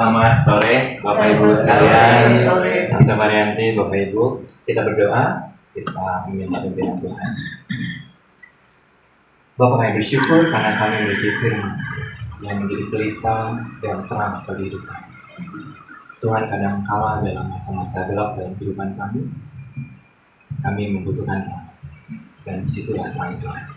Selamat sore Bapak Ibu sekalian, Tante Marianti, Bapak Ibu. Kita berdoa, kita meminta pimpinan Tuhan. Bapak kami bersyukur karena kami memiliki firman yang menjadi pelita dan terang bagi hidup kami. Tuhan, kadang kala dalam masa-masa gelap dalam kehidupan kami membutuhkan terang, dan disitulah terang itu ada.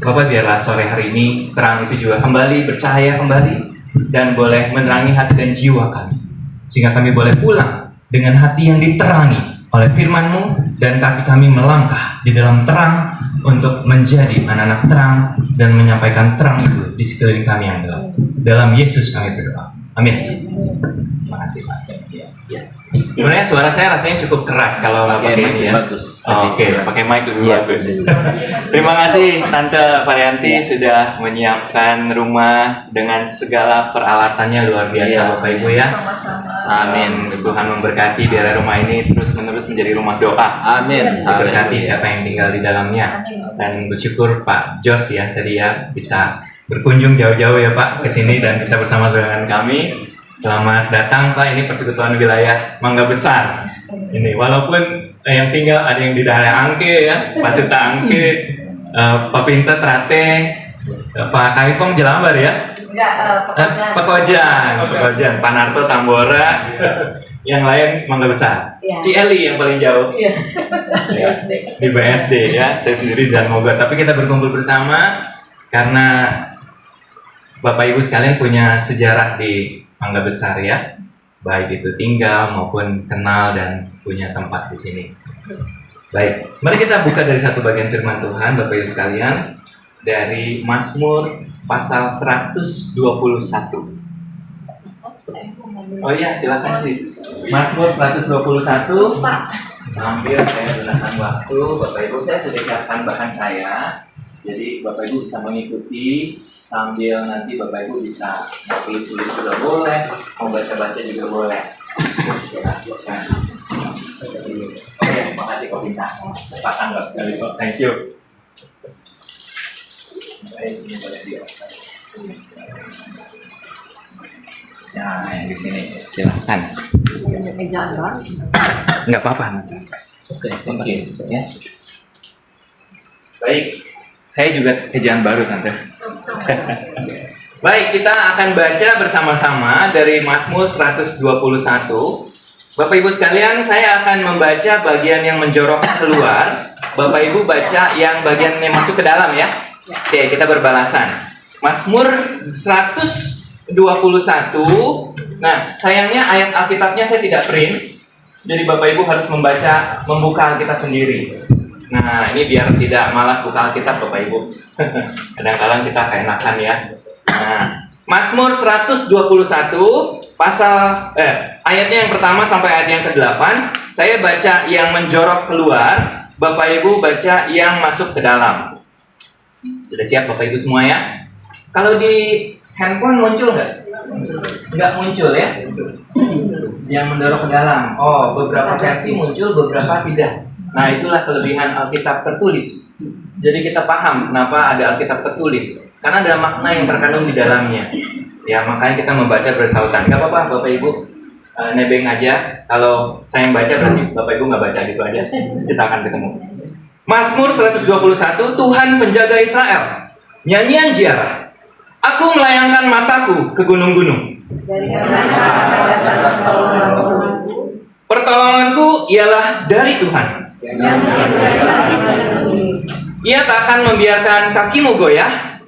Bapak, biarlah sore hari ini terang itu juga kembali bercahaya kembali dan boleh menerangi hati dan jiwa kami, sehingga kami boleh pulang dengan hati yang diterangi oleh firman-Mu, dan kaki kami melangkah di dalam terang untuk menjadi anak-anak terang dan menyampaikan terang itu di sekeliling kami yang gelap. Dalam Yesus kami berdoa. Amin. Terima kasih Pak. Sebenarnya suara saya rasanya cukup keras kalau pakai ini ya. Bagus. Oke, pakai mic itu bagus. Terima kasih Tante Varianti sudah menyiapkan rumah dengan segala peralatannya, luar biasa Bapak Ibu ya. Amin. Tuhan memberkati biar rumah ini terus-menerus menjadi rumah doa. Amin. Diberkati siapa yang tinggal di dalamnya. Dan bersyukur Pak Jos ya tadi ya bisa berkunjung jauh-jauh ya Pak ke sini dan bisa bersama dengan kami. Selamat datang Pak, ini persekutuan wilayah Mangga Besar. Ini walaupun yang tinggal ada yang di daerah Angke ya, Pak Suta Angke, Pak Pinta Trate, Pak Kaifong Jelambar ya. Pekojan, Pak Narto Tambora, yang lain Mangga Besar. Cieli yang paling jauh. Ya, di BSD ya, saya sendiri di Mogot. Tapi kita berkumpul bersama karena Bapak Ibu sekalian punya sejarah di Mangga Besar ya, baik itu tinggal maupun kenal dan punya tempat di sini. Baik, mari kita buka dari satu bagian firman Tuhan Bapak Ibu sekalian dari Mazmur pasal 121. Oh iya, silakan sih. Mazmur 121. Sambil saya gunakan waktu, Bapak Ibu saya sudah siapkan bahan saya. Jadi Bapak Ibu bisa mengikuti sambil nanti Bapak Ibu bisa mau tulis-tulis juga boleh, mau baca-baca juga boleh. Oke, makasih Kak Bintang. Pak Anggap sekali kok, thank you. Baik, ini boleh diopkan. Ya, yang di sini silakan. Enggak apa-apa nanti. Oke, thank you. Ya. Baik. Saya juga ejaan baru Tante. Baik, kita akan baca bersama-sama dari Mazmur 121. Bapak Ibu sekalian, saya akan membaca bagian yang menjorok keluar. Bapak Ibu baca yang bagian yang masuk ke dalam ya. Oke, kita berbalasan. Mazmur 121. Nah, sayangnya ayat Alkitabnya saya tidak print. Jadi Bapak Ibu harus membuka Alkitab sendiri. Nah, ini biar tidak malas buka Alkitab Bapak Ibu. Kadang-kadang kita keenakan ya. Nah, Mazmur 121 ayatnya yang pertama sampai ayat yang ke-8. Saya baca yang menjorok keluar, Bapak Ibu baca yang masuk ke dalam. Sudah siap Bapak Ibu semua ya? Kalau di handphone muncul nggak? Nggak muncul ya? Yang mendorong ke dalam. Oh, beberapa versi muncul, beberapa tidak. Nah, itulah kelebihan Alkitab tertulis. Jadi kita paham kenapa ada Alkitab tertulis. Karena ada makna yang terkandung di dalamnya. Ya, makanya kita membaca bersautan. Gak apa-apa Bapak Ibu, nebeng aja. Kalau saya yang baca berarti Bapak Ibu nggak baca gitu aja. Kita akan ketemu. Mazmur 121, Tuhan penjaga Israel. Nyanyian ziarah. Aku melayangkan mataku ke gunung-gunung. Pertolonganku ialah dari Tuhan. Ia tak akan membiarkan kakimu goyah.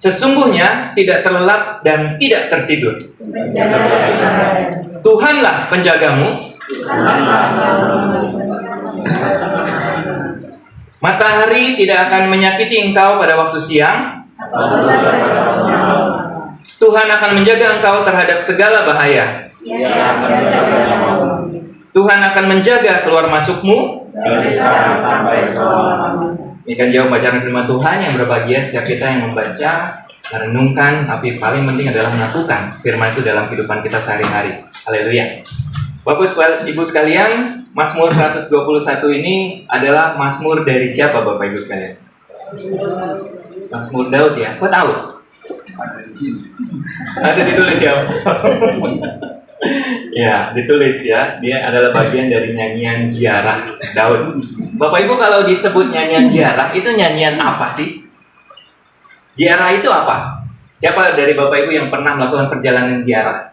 Sesungguhnya tidak terlelap dan tidak tertidur. Tuhanlah penjagamu. Matahari tidak akan menyakiti engkau pada waktu siang. Tuhan akan menjaga engkau terhadap segala bahaya. Tuhan akan menjaga keluar masukmu. Ini kan jauh bacaan firman Tuhan yang berbahagia setiap kita yang membaca, merenungkan, tapi paling penting adalah melakukan firman itu dalam kehidupan kita sehari-hari. Haleluya. Bapak Ibu sekalian, Mazmur 121 ini adalah Mazmur dari siapa Bapak Ibu sekalian? Mazmur Daud ya. Kok tahu? Ada di sini. Ada ditulis ya. Ya, ditulis ya. Dia adalah bagian dari nyanyian Ziarah Daud. Bapak Ibu, kalau disebut nyanyian Ziarah, itu nyanyian apa sih? Ziarah itu apa? Siapa dari Bapak Ibu yang pernah melakukan perjalanan ziarah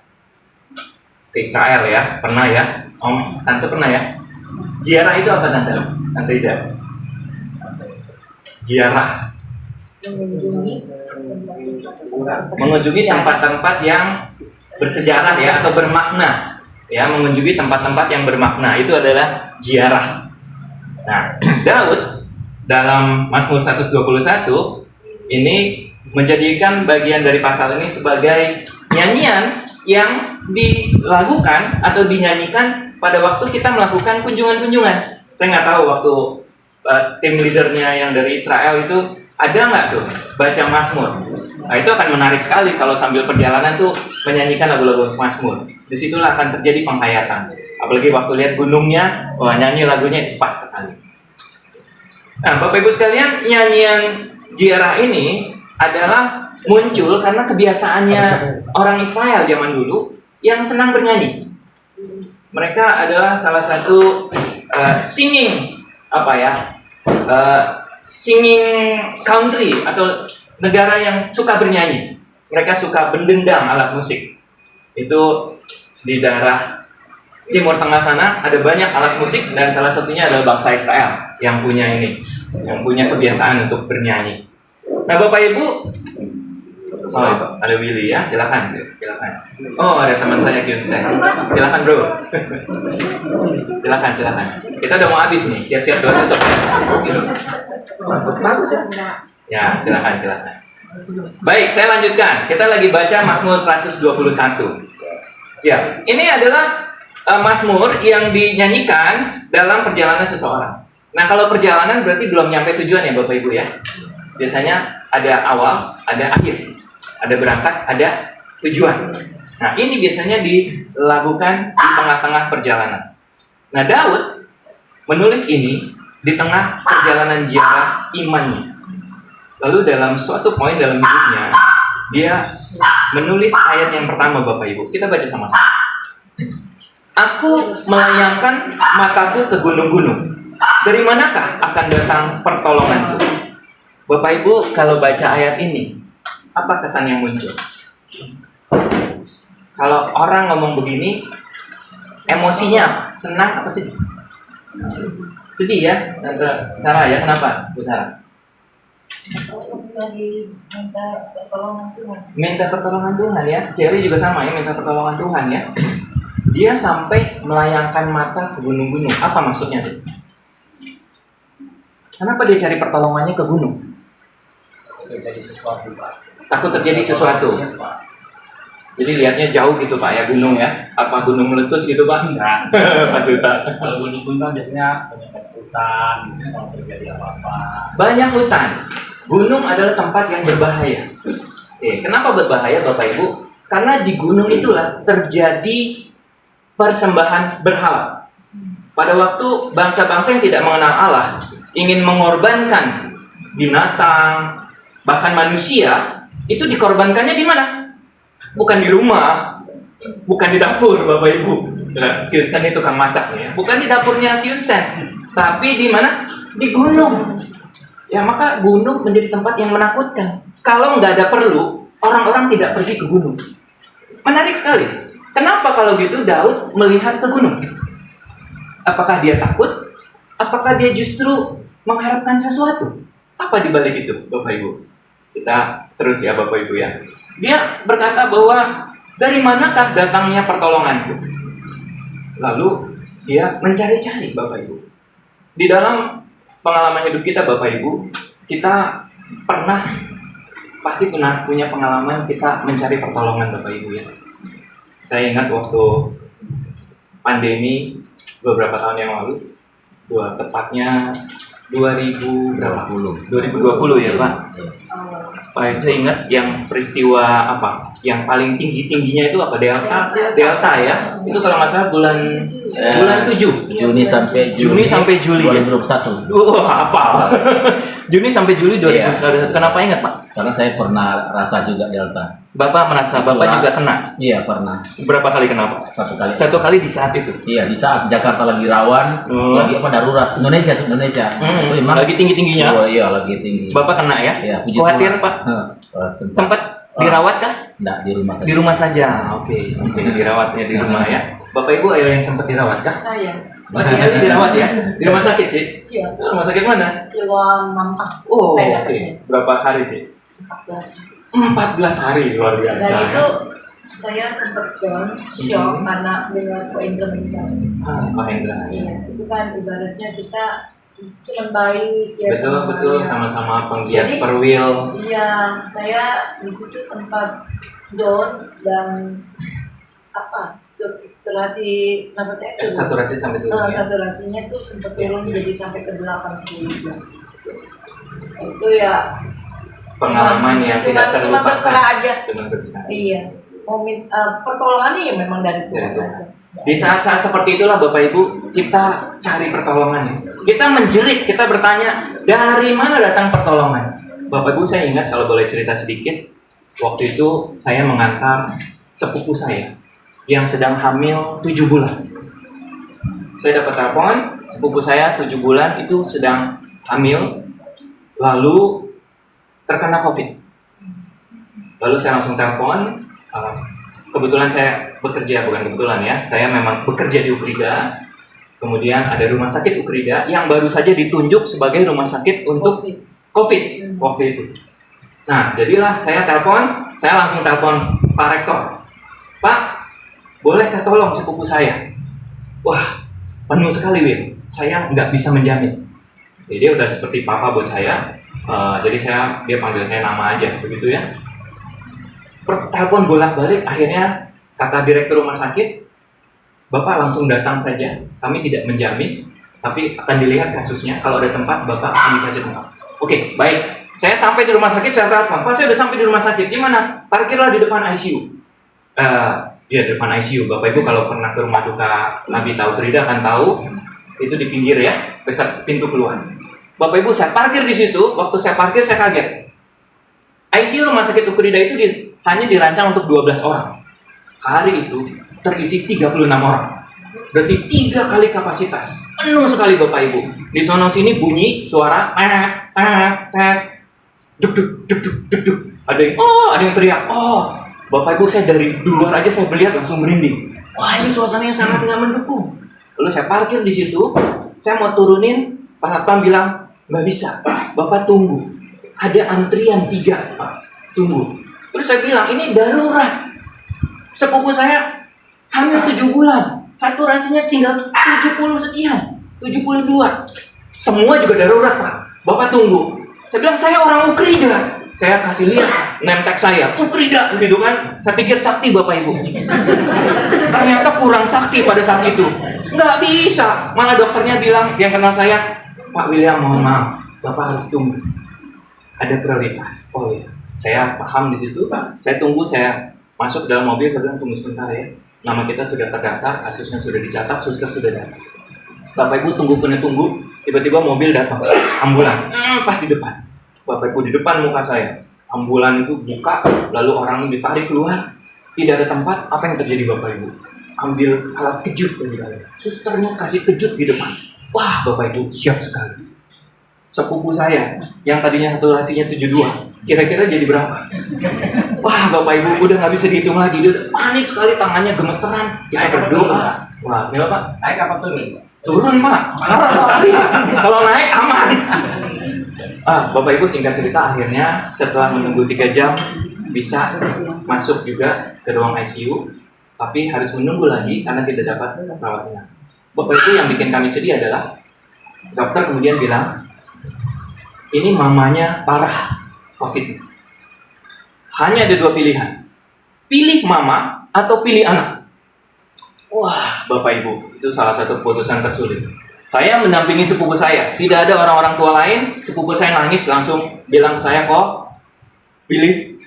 ke Israel ya? Pernah ya? Om, Tante pernah ya? Ziarah itu apa Tante? Tante tidak? Ziarah mengunjungi tempat-tempat yang bersejarah ya, atau bermakna ya, mengunjungi tempat-tempat yang bermakna, itu adalah ziarah. Nah, Daud dalam Mazmur 121 ini menjadikan bagian dari pasal ini sebagai nyanyian yang dilakukan atau dinyanyikan pada waktu kita melakukan kunjungan-kunjungan. Saya nggak tahu waktu tim leadernya yang dari Israel itu ada nggak tuh baca Mazmur. Nah, itu akan menarik sekali kalau sambil perjalanan tuh menyanyikan lagu-lagu Mazmur. Disitulah akan terjadi penghayatan. Apalagi waktu lihat gunungnya, wah, nyanyi lagunya itu pas sekali. Nah, Bapak Ibu sekalian, nyanyian ziarah ini adalah muncul karena kebiasaannya orang Israel zaman dulu yang senang bernyanyi. Mereka adalah salah satu singing singing country atau negara yang suka bernyanyi. Mereka suka berdendang alat musik. Itu di daerah Timur Tengah sana ada banyak alat musik, dan salah satunya adalah bangsa Israel yang punya kebiasaan untuk bernyanyi. Nah, Bapak Ibu, ada Willy ya, silakan. Oh, ada teman saya Kyunse. Silakan bro. Silakan. Kita udah mau habis nih, siap-siap doa tutup. Ya, silakan. Baik, saya lanjutkan. Kita lagi baca Mazmur 121. Ya, ini adalah Mazmur yang dinyanyikan dalam perjalanan seseorang. Nah, kalau perjalanan berarti belum nyampe tujuan ya Bapak Ibu ya. Biasanya ada awal, ada akhir. Ada berangkat, ada tujuan. Nah, ini biasanya dilakukan di tengah-tengah perjalanan. Nah, Daud menulis ini di tengah perjalanan ziarah imannya. Lalu dalam suatu poin dalam hidupnya, dia menulis ayat yang pertama Bapak Ibu. Kita baca sama-sama. Aku melayangkan mataku ke gunung-gunung. Dari manakah akan datang pertolonganku? Bapak Ibu, kalau baca ayat ini, apa kesan yang muncul? Kalau orang ngomong begini, emosinya senang apa sedih? Sedih ya, Tante Sarah ya, kenapa Bu Sarah? Minta pertolongan Tuhan ya. Jerry juga sama ya, minta pertolongan Tuhan ya. Dia sampai melayangkan mata ke gunung-gunung. Apa maksudnya tuh? Kenapa dia cari pertolongannya ke gunung? Takut terjadi sesuatu. Jadi lihatnya jauh gitu Pak ya, gunung ya. Apa gunung meletus gitu Pak? Enggak. Mas Uta. Kalau gunung-gunung biasanya banyak hutan, kalau terjadi apa-apa. Banyak hutan. Gunung adalah tempat yang berbahaya. Oke, kenapa berbahaya Bapak Ibu? Karena di gunung itulah terjadi persembahan berhala. Pada waktu bangsa-bangsa yang tidak mengenal Allah ingin mengorbankan binatang, bahkan manusia, itu dikorbankannya di mana? Bukan di rumah, bukan di dapur Bapak Ibu. Kyunsen itu tukang masak ya. Bukan di dapurnya Kyunsen, tapi di mana? Di gunung. Ya, maka gunung menjadi tempat yang menakutkan. Kalau nggak ada perlu, orang-orang tidak pergi ke gunung. Menarik sekali. Kenapa kalau gitu Daud melihat ke gunung? Apakah dia takut? Apakah dia justru mengharapkan sesuatu? Apa di balik itu, Bapak Ibu? Kita terus ya, Bapak Ibu ya. Dia berkata bahwa dari manakah datangnya pertolonganku? Lalu dia mencari-cari, Bapak Ibu. Di dalam pengalaman hidup kita, Bapak Ibu, kita pasti punya pengalaman kita mencari pertolongan, Bapak Ibu ya. Saya ingat waktu pandemi beberapa tahun yang lalu, tepatnya 2020 ya Pak. Saya ingat yang peristiwa apa? Yang paling tingginya itu apa? Delta ya. Itu kalau nggak salah bulan 7. Juni sampai Juli 2021. Ya? Apa? Juni sampai Juli Iya. 2021. Kenapa ingat Pak? Karena saya pernah rasa juga Delta. Bapak merasa Bapak juga kena. Iya, pernah. Berapa kali kena Pak? Satu kali. Satu kali di saat itu. Iya, di saat Jakarta lagi rawan, Hmm. lagi apa darurat. Indonesia. Itu memang Lagi tinggi-tingginya. Oh iya, lagi tinggi. Bapak kena ya? Iya, puji Khawatir Tuhan. Pak? Sempat. Sempat dirawat kah? Enggak, di rumah saja. Di rumah saja. Oke, dirawat ya di rumah ya. Bapak Ibu ada yang sempat dirawat kah? Saya. Oh, Cik Eli dirawat ya? Di rumah sakit, Cik? Iya. Rumah sakit mana? Siloam Mampang. Oh, Saya oke. dapatnya Berapa hari, Cik? 14. 14 hari, luar biasa. Dan ya. itu saya sempat down, shock karena dengan implementasi. Pak Hendra. Iya, itu kan ibaratnya kita cuma baik ya. Betul, sama betul. dia. Sama-sama penggiat Jadi, perwil. Iya, saya di situ sempat down dan apa saturasi nafas saya turun. Saturasi sampai turun ya. Saturasinya tuh sempat turun jadi sampai ke 80. Itu ya Pengalaman yang tidak cuma terlupakan. terserah aja. Cuma terserah. Iya, pertolongannya ya memang dari Dari Tuhan Tuhan. aja. Di saat-saat seperti itulah Bapak Ibu, kita cari pertolongannya. Kita menjerit, kita bertanya, dari mana datang pertolongan? Bapak Ibu, saya ingat kalau boleh cerita sedikit, waktu itu saya mengantar sepupu saya yang sedang hamil 7 bulan. Saya dapat telepon, sepupu saya 7 bulan itu sedang hamil, lalu terkena COVID. Lalu saya langsung telepon, kebetulan saya bekerja, bukan kebetulan ya, saya memang bekerja di Ukrida. Kemudian ada rumah sakit Ukrida yang baru saja ditunjuk sebagai rumah sakit untuk COVID waktu itu. Nah, jadilah saya langsung telepon Pak Rektor. Pak, bolehkah tolong sepupu saya? Wah, penuh sekali, Win. Saya nggak bisa menjamin. Jadi dia udah seperti papa buat saya. Jadi dia panggil saya nama aja, begitu ya. Telepon bolak-balik, akhirnya kata direktur rumah sakit, Bapak langsung datang saja. Kami tidak menjamin, tapi akan dilihat kasusnya. Kalau ada tempat, Bapak akan dikasih tempat. Oke, baik. Saya sampai di rumah sakit, saya telepon, Pak, saya udah sampai di rumah sakit. Gimana? Parkirlah di depan ICU. Ya, depan ICU. Bapak Ibu kalau pernah ke rumah duka Nabi Tahu Krida akan tahu, itu di pinggir ya, dekat pintu keluar. Bapak Ibu, saya parkir di situ. Waktu saya parkir, saya kaget. ICU rumah sakit Ukrida itu hanya dirancang untuk 12 orang. Hari itu terisi 36 orang. Berarti 3 kali kapasitas. Penuh sekali Bapak Ibu. Di sono sini bunyi suara duk duk duk duk duk duk. Ada yang teriak. Oh, Bapak Ibu, saya dari luar aja saya melihat langsung merinding. Wah, ini suasananya sangat nggak mendukung. Lalu saya parkir di situ. Saya mau turunin, Pak Satpam bilang, nggak bisa, Bapak tunggu. Ada antrian 3, Pak. Tunggu. Terus saya bilang, ini darurat. Sepupu saya hamil 7 bulan. Saturasinya tinggal 70 sekian. 72. Semua juga darurat, Pak. Bapak tunggu. Saya bilang, saya orang Ukrida. Saya kasih lihat name tag saya, Ukrida, gitu kan. Saya pikir sakti Bapak Ibu. Ternyata kurang sakti pada saat itu. Nggak bisa. Malah dokternya bilang, yang kenal saya, Pak William, mohon maaf, Bapak harus tunggu. Ada prioritas. Oh iya, saya paham di situ. Saya tunggu, saya masuk ke dalam mobil, saya bilang tunggu sebentar ya. Nama kita sudah terdaftar, kasusnya sudah dicatat, suster sudah datang. Bapak Ibu tunggu, tiba-tiba mobil datang, ambulan, pas di depan. Bapak Ibu di depan muka saya, ambulan itu buka, lalu orang ditarik keluar, tidak ada tempat. Apa yang terjadi Bapak Ibu? Ambil alat kejut dari dalam. Susternya kasih kejut di depan. Wah, Bapak Ibu siap sekali. Sepupu saya yang tadinya saturasinya 72, kira-kira jadi berapa? Wah, Bapak Ibu udah nggak bisa dihitung lagi. Dia udah panik sekali, tangannya gemeteran. Kita berdoa. Wah, gimana Pak? Naik apa turun? Turun Pak, parah sekali. Kalau naik aman. Bapak Ibu singkat cerita, akhirnya setelah menunggu 3 jam bisa masuk juga ke ruang ICU, tapi harus menunggu lagi karena tidak dapat perawatnya. Bapak Ibu, yang bikin kami sedih adalah dokter kemudian bilang, ini mamanya parah COVID. Hanya ada 2 pilihan. Pilih mama atau pilih anak. Wah, Bapak Ibu, itu salah satu keputusan tersulit. Saya mendampingi sepupu saya. Tidak ada orang-orang tua lain. Sepupu saya nangis langsung bilang ke saya, kok pilih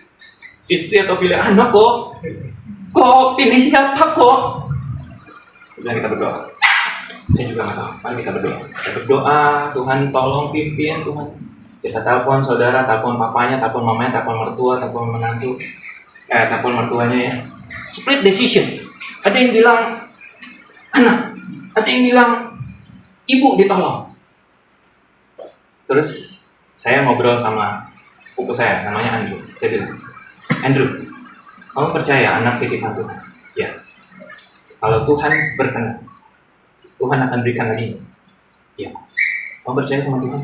istri atau pilih anak kok? Kok pilih siapa kok? Kemudian kita berdoa. Saya juga nggak tahu. Mari kita berdoa. Kita berdoa, Tuhan tolong pimpin, Tuhan. Kita telepon saudara, telepon papanya, telepon mamanya, telepon mertua, telepon menantu, telepon mertuanya ya. Split decision. Ada yang bilang anak, ada yang bilang ibu ditolong. Terus saya ngobrol sama sepupu saya, namanya Andrew. Saya bilang, Andrew, kamu percaya anak titipan Tuhan? Ya. Kalau Tuhan berkenan, Tuhan akan berikan lagi. Ya. Kamu percaya sama Tuhan?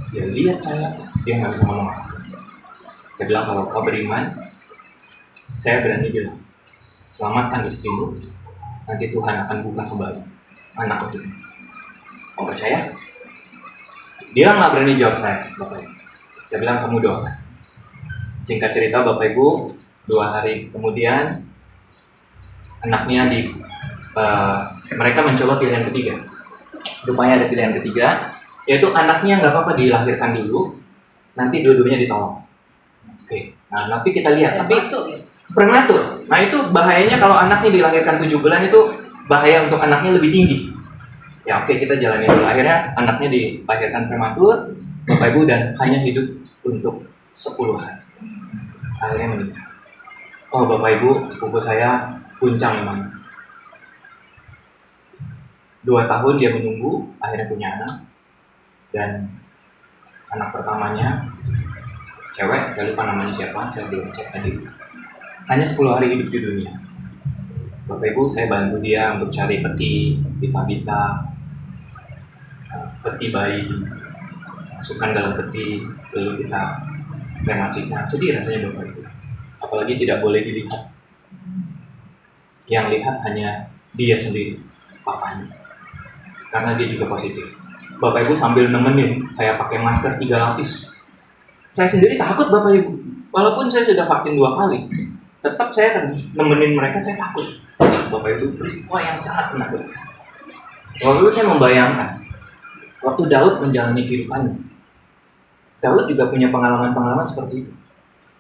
Ya lihat saya, dia nggak bisa ngomong. Saya bilang kalau kau beriman, saya berani bilang, selamatkan istrimu, nanti Tuhan akan buka kembali anak itu. Kau percaya? Dia nggak berani jawab saya, Bapak Ibu. Saya bilang kamu doakan. Singkat cerita Bapak Ibu, 2 hari kemudian anaknya mereka mencoba pilihan ketiga. Rupanya ada pilihan ketiga, yaitu anaknya nggak apa-apa dilahirkan dulu, nanti dua-duanya ditolong. Oke, nah tapi kita lihat, tapi itu prematur. Nah itu bahayanya kalau anaknya dilahirkan 7 bulan itu bahaya untuk anaknya lebih tinggi. Ya oke, kita jalani dulu. Akhirnya anaknya dilahirkan prematur, Bapak Ibu, dan hanya hidup untuk 10 hari. Akhirnya meninggal. Oh Bapak Ibu, sepupu saya guncang imannya. 2 tahun dia menunggu, akhirnya punya anak. Dan anak pertamanya cewek, saya lupa namanya siapa, saya belum cek tadi. Hanya 10 hari hidup di dunia. Bapak Ibu, saya bantu dia untuk cari peti, pita-pita, peti bayi, masukkan dalam peti, lalu kita kremasikan. Sedih rasanya Bapak Ibu. Apalagi tidak boleh dilihat. Yang lihat hanya dia sendiri, papanya. Karena dia juga positif. Bapak Ibu sambil nemenin, kayak pakai masker 3 lapis. Saya sendiri takut Bapak Ibu. Walaupun saya sudah vaksin 2 kali, tetap saya akan nemenin mereka, saya takut. Bapak Ibu, peristiwa yang sangat menakutkan. Waktu itu saya membayangkan, waktu Daud menjalani kehidupannya. Daud juga punya pengalaman-pengalaman seperti itu.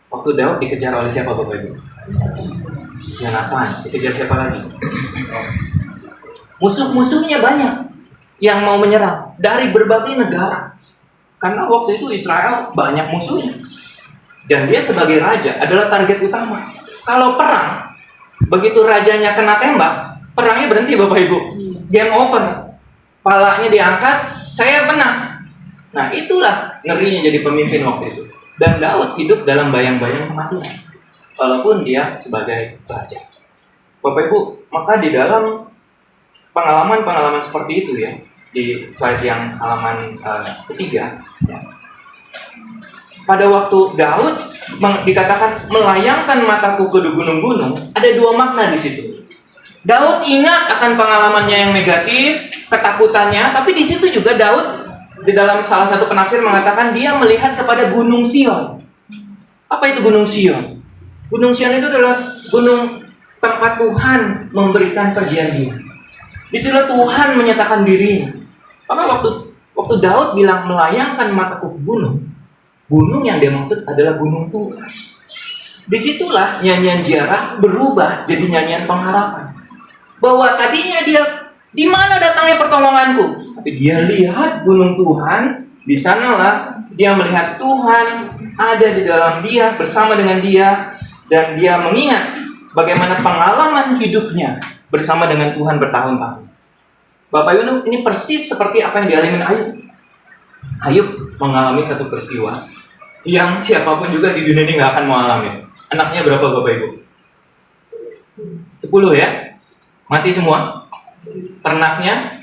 Waktu Daud dikejar oleh siapa Bapak Ibu? Yonatan. Dikejar siapa lagi? Musuh-musuhnya banyak yang mau menyerang dari berbagai negara. Karena waktu itu Israel banyak musuhnya. Dan dia sebagai raja adalah target utama. Kalau perang, begitu rajanya kena tembak, perangnya berhenti Bapak Ibu. Game over. Palanya diangkat, saya menang. Nah itulah ngerinya jadi pemimpin waktu itu. Dan Daud hidup dalam bayang-bayang kematian. Walaupun dia sebagai raja. Bapak Ibu, maka di dalam pengalaman-pengalaman seperti itu ya, di slide yang halaman ketiga, ya. Pada waktu Daud dikatakan melayangkan mataku ke gunung-gunung, ada 2 makna di situ. Daud ingat akan pengalamannya yang negatif, ketakutannya, tapi di situ juga Daud di dalam salah satu penafsir mengatakan dia melihat kepada Gunung Sion. Apa itu Gunung Sion? Gunung Sion itu adalah gunung tempat Tuhan memberikan perjanjian. Di situ Tuhan menyatakan dirinya. Maka waktu Daud bilang melayangkan mataku ke gunung yang dia maksud adalah gunung Tuhan. Disitulah nyanyian ziarah berubah jadi nyanyian pengharapan. Bahwa tadinya dia, di mana datangnya pertolonganku? Tapi dia lihat gunung Tuhan, di sanalah dia melihat Tuhan ada di dalam dia, bersama dengan dia, dan dia mengingat bagaimana pengalaman hidupnya bersama dengan Tuhan bertahun-tahun. Bapak Ibu, ini persis seperti apa yang dialami Ayub. Ayub mengalami satu peristiwa yang siapapun juga di dunia ini nggak akan mau alami. Anaknya berapa Bapak Ibu? 10 ya? Mati semua. Ternaknya,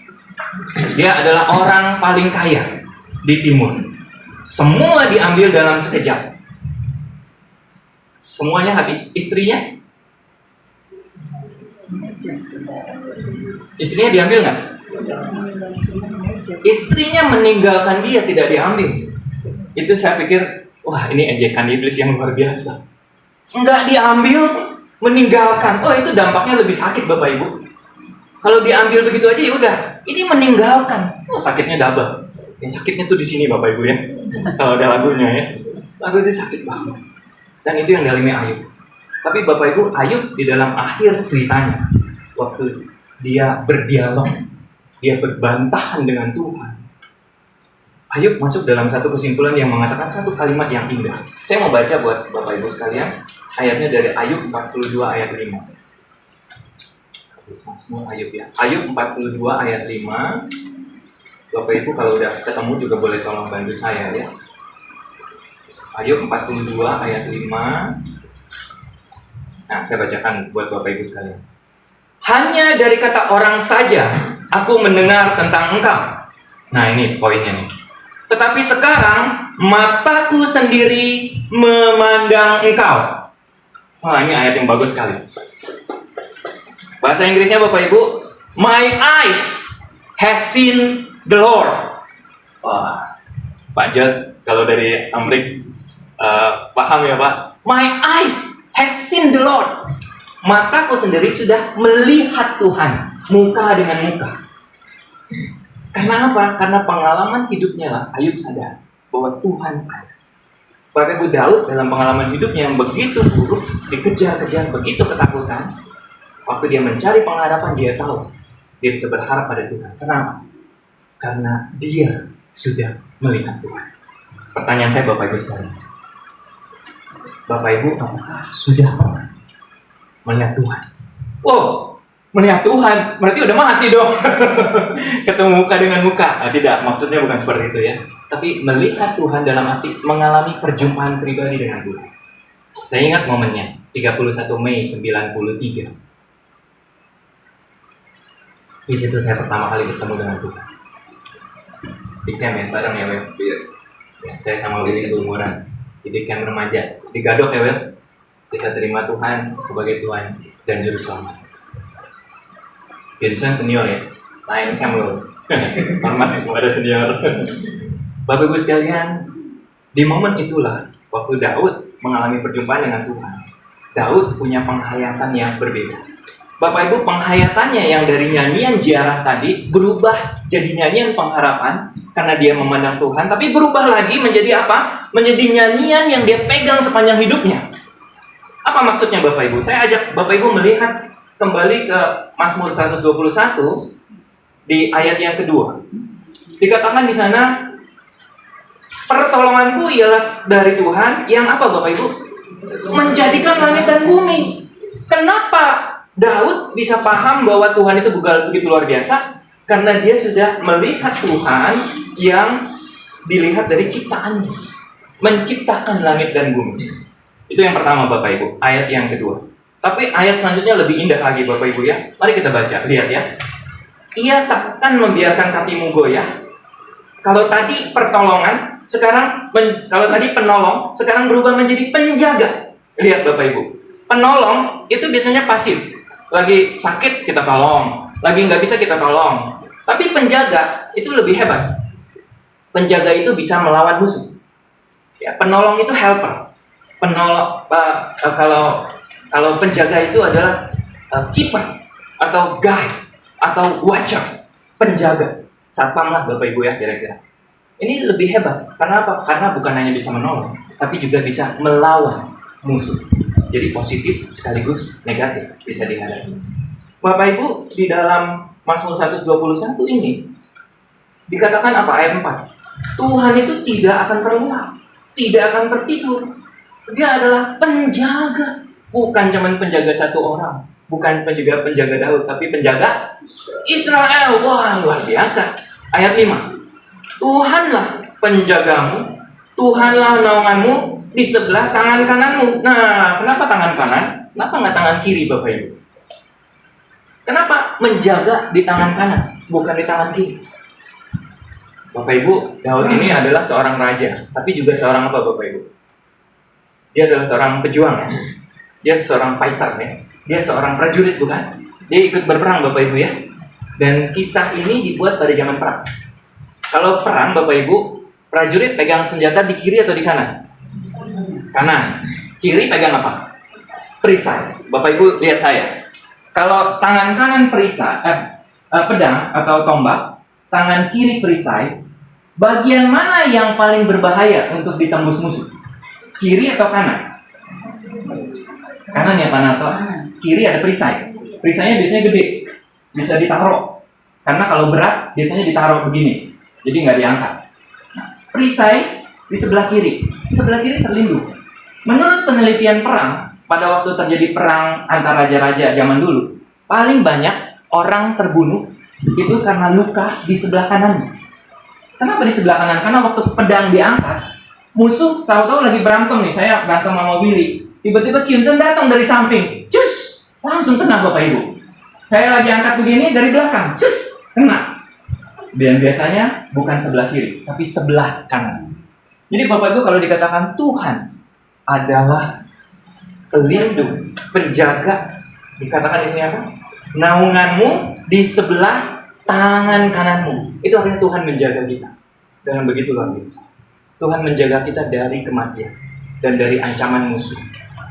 dia adalah orang paling kaya di timur. Semua diambil dalam sekejap. Semuanya habis. Istrinya? Istrinya diambil nggak? Istrinya meninggalkan dia, tidak diambil. Itu saya pikir, wah ini ejekan iblis yang luar biasa. Nggak diambil, meninggalkan. Oh itu dampaknya lebih sakit Bapak Ibu. Kalau diambil begitu aja ya udah. Ini meninggalkan. Oh sakitnya double. Yang sakitnya tuh di sini Bapak Ibu ya. Kalau ada lagunya ya. Lagu itu sakit banget. Dan itu yang dialami Ayub. Tapi Bapak Ibu, Ayub di dalam akhir ceritanya, waktu dia berdialog, dia berbantahan dengan Tuhan, Ayub masuk dalam satu kesimpulan yang mengatakan satu kalimat yang indah. Saya mau baca buat Bapak Ibu sekalian, ayatnya dari Ayub 42 ayat 5. Ayub ya. Ayub 42 ayat 5. Bapak Ibu kalau udah ketemu juga boleh tolong bantu saya ya. Ayub 42 ayat 5. Nah, saya bacakan buat Bapak Ibu sekalian. Hanya dari kata orang saja aku mendengar tentang engkau. Nah, ini poinnya nih. Tetapi sekarang mataku sendiri memandang engkau. Wah, ini ayat yang bagus sekali. Bahasa Inggrisnya Bapak Ibu, my eyes has seen the Lord. Wah, Pak Jos kalau dari Amrik paham ya Pak. My eyes has seen the Lord. Mataku sendiri sudah melihat Tuhan muka dengan muka. Karena apa? Karena pengalaman hidupnya lah Ayub sadar bahwa Tuhan ada. Bapak Ibu, Daud dalam pengalaman hidupnya yang begitu buruk, dikejar-kejar, begitu ketakutan, waktu dia mencari pengharapan, dia tahu dia bisa berharap pada Tuhan. Kenapa? Karena dia sudah melihat Tuhan. Pertanyaan saya Bapak Ibu sekalian, Bapak Ibu apakah sudah pernah melihat Tuhan? Wow, melihat Tuhan berarti udah mati dong. Ketemu muka dengan muka. Nah, tidak, maksudnya bukan seperti itu ya. Tapi melihat Tuhan dalam arti mengalami perjumpaan pribadi dengan Tuhan. Saya ingat momennya 31 Mei 93. Di situ saya pertama kali bertemu dengan Tuhan. Di camp ya, bareng ya Wel. Ya, saya sama Willy seumuran. Di camp remaja. Di Gadok ya Wel. Kita terima Tuhan sebagai Tuhan dan Juru Selamat. Vincent senior ya, lain camp lo. Hormat kepada senior. Bapak Ibu sekalian, di momen itulah waktu Daud mengalami perjumpaan dengan Tuhan. Daud punya penghayatan yang berbeda. Bapak Ibu, penghayatannya yang dari nyanyian ziarah tadi berubah jadi nyanyian pengharapan karena dia memandang Tuhan, tapi berubah lagi menjadi apa? Menjadi nyanyian yang dia pegang sepanjang hidupnya. Apa maksudnya Bapak Ibu? Saya ajak Bapak Ibu melihat kembali ke Mazmur 121 di ayat yang kedua. Dikatakan di sana, pertolonganku ialah dari Tuhan yang apa Bapak Ibu? Menjadikan langit dan bumi. Kenapa Daud bisa paham bahwa Tuhan itu begitu luar biasa? Karena dia sudah melihat Tuhan yang dilihat dari ciptaannya, menciptakan langit dan bumi. Itu yang pertama Bapak Ibu, ayat yang kedua. Tapi ayat selanjutnya lebih indah lagi Bapak Ibu ya. Mari kita baca, lihat ya. Ia takkan membiarkan kakimu goyah. Kalau tadi pertolongan, sekarang kalau tadi penolong, sekarang berubah menjadi penjaga. Lihat Bapak Ibu, penolong itu biasanya pasif. Lagi sakit kita tolong, lagi nggak bisa kita tolong. Tapi penjaga itu lebih hebat. Penjaga itu bisa melawan musuh. Ya, penolong itu helper. Penolong kalau penjaga itu adalah keeper atau guide atau watcher, penjaga, satpam lah Bapak Ibu ya kira-kira. Ini lebih hebat. Karena apa? Karena bukan hanya bisa menolong, tapi juga bisa melawan musuh. Jadi positif sekaligus negatif bisa dihadapi. Bapak Ibu, di dalam Mazmur 121 ini dikatakan apa ayat 4? Tuhan itu tidak akan terlelap, tidak akan tertidur. Dia adalah penjaga. Bukan cuma penjaga satu orang, bukan penjaga Daud, tapi penjaga Israel. Wah, luar biasa. Ayat 5. Tuhanlah penjagamu, Tuhanlah naunganmu di sebelah tangan kananmu. Nah, kenapa tangan kanan? Kenapa nggak tangan kiri Bapak Ibu? Kenapa menjaga di tangan kanan, bukan di tangan kiri? Bapak Ibu, Daud ini adalah seorang raja, tapi juga seorang apa Bapak Ibu? Dia adalah seorang pejuang ya. Dia seorang fighter ya. Dia seorang prajurit bukan? Dia ikut berperang Bapak Ibu ya. Dan kisah ini dibuat pada zaman perang. Kalau perang Bapak Ibu, prajurit pegang senjata di kiri atau di kanan? Kanan. Kiri pegang apa? Perisai. Bapak Ibu lihat saya. Kalau tangan kanan perisai, pedang atau tombak, tangan kiri perisai, bagian mana yang paling berbahaya untuk ditembus musuh? Kiri atau kanan? Kanan ya Pak Nato. Kiri ada perisai. Perisainya biasanya gede, bisa ditaruh. Karena kalau berat biasanya ditaruh begini, jadi nggak diangkat. Nah, perisai di sebelah kiri. Sebelah kiri terlindung. Menurut penelitian perang, pada waktu terjadi perang antara raja-raja zaman dulu, paling banyak orang terbunuh itu karena luka di sebelah kanan. Kenapa di sebelah kanan? Karena waktu pedang diangkat, musuh tahu-tahu lagi berantem nih. Saya berantem sama Billy. Tiba-tiba Kim Chen datang dari samping. Cus! Langsung kena Bapak Ibu. Saya lagi angkat begini dari belakang. Cus! Kena. Dan biasanya bukan sebelah kiri, tapi sebelah kanan. Jadi Bapak Ibu kalau dikatakan Tuhan adalah pelindung, penjaga, dikatakan di sini apa? Naunganmu di sebelah tangan kananmu. Itu artinya Tuhan menjaga kita. Dengan begitu luar biasa. Tuhan menjaga kita dari kematian dan dari ancaman musuh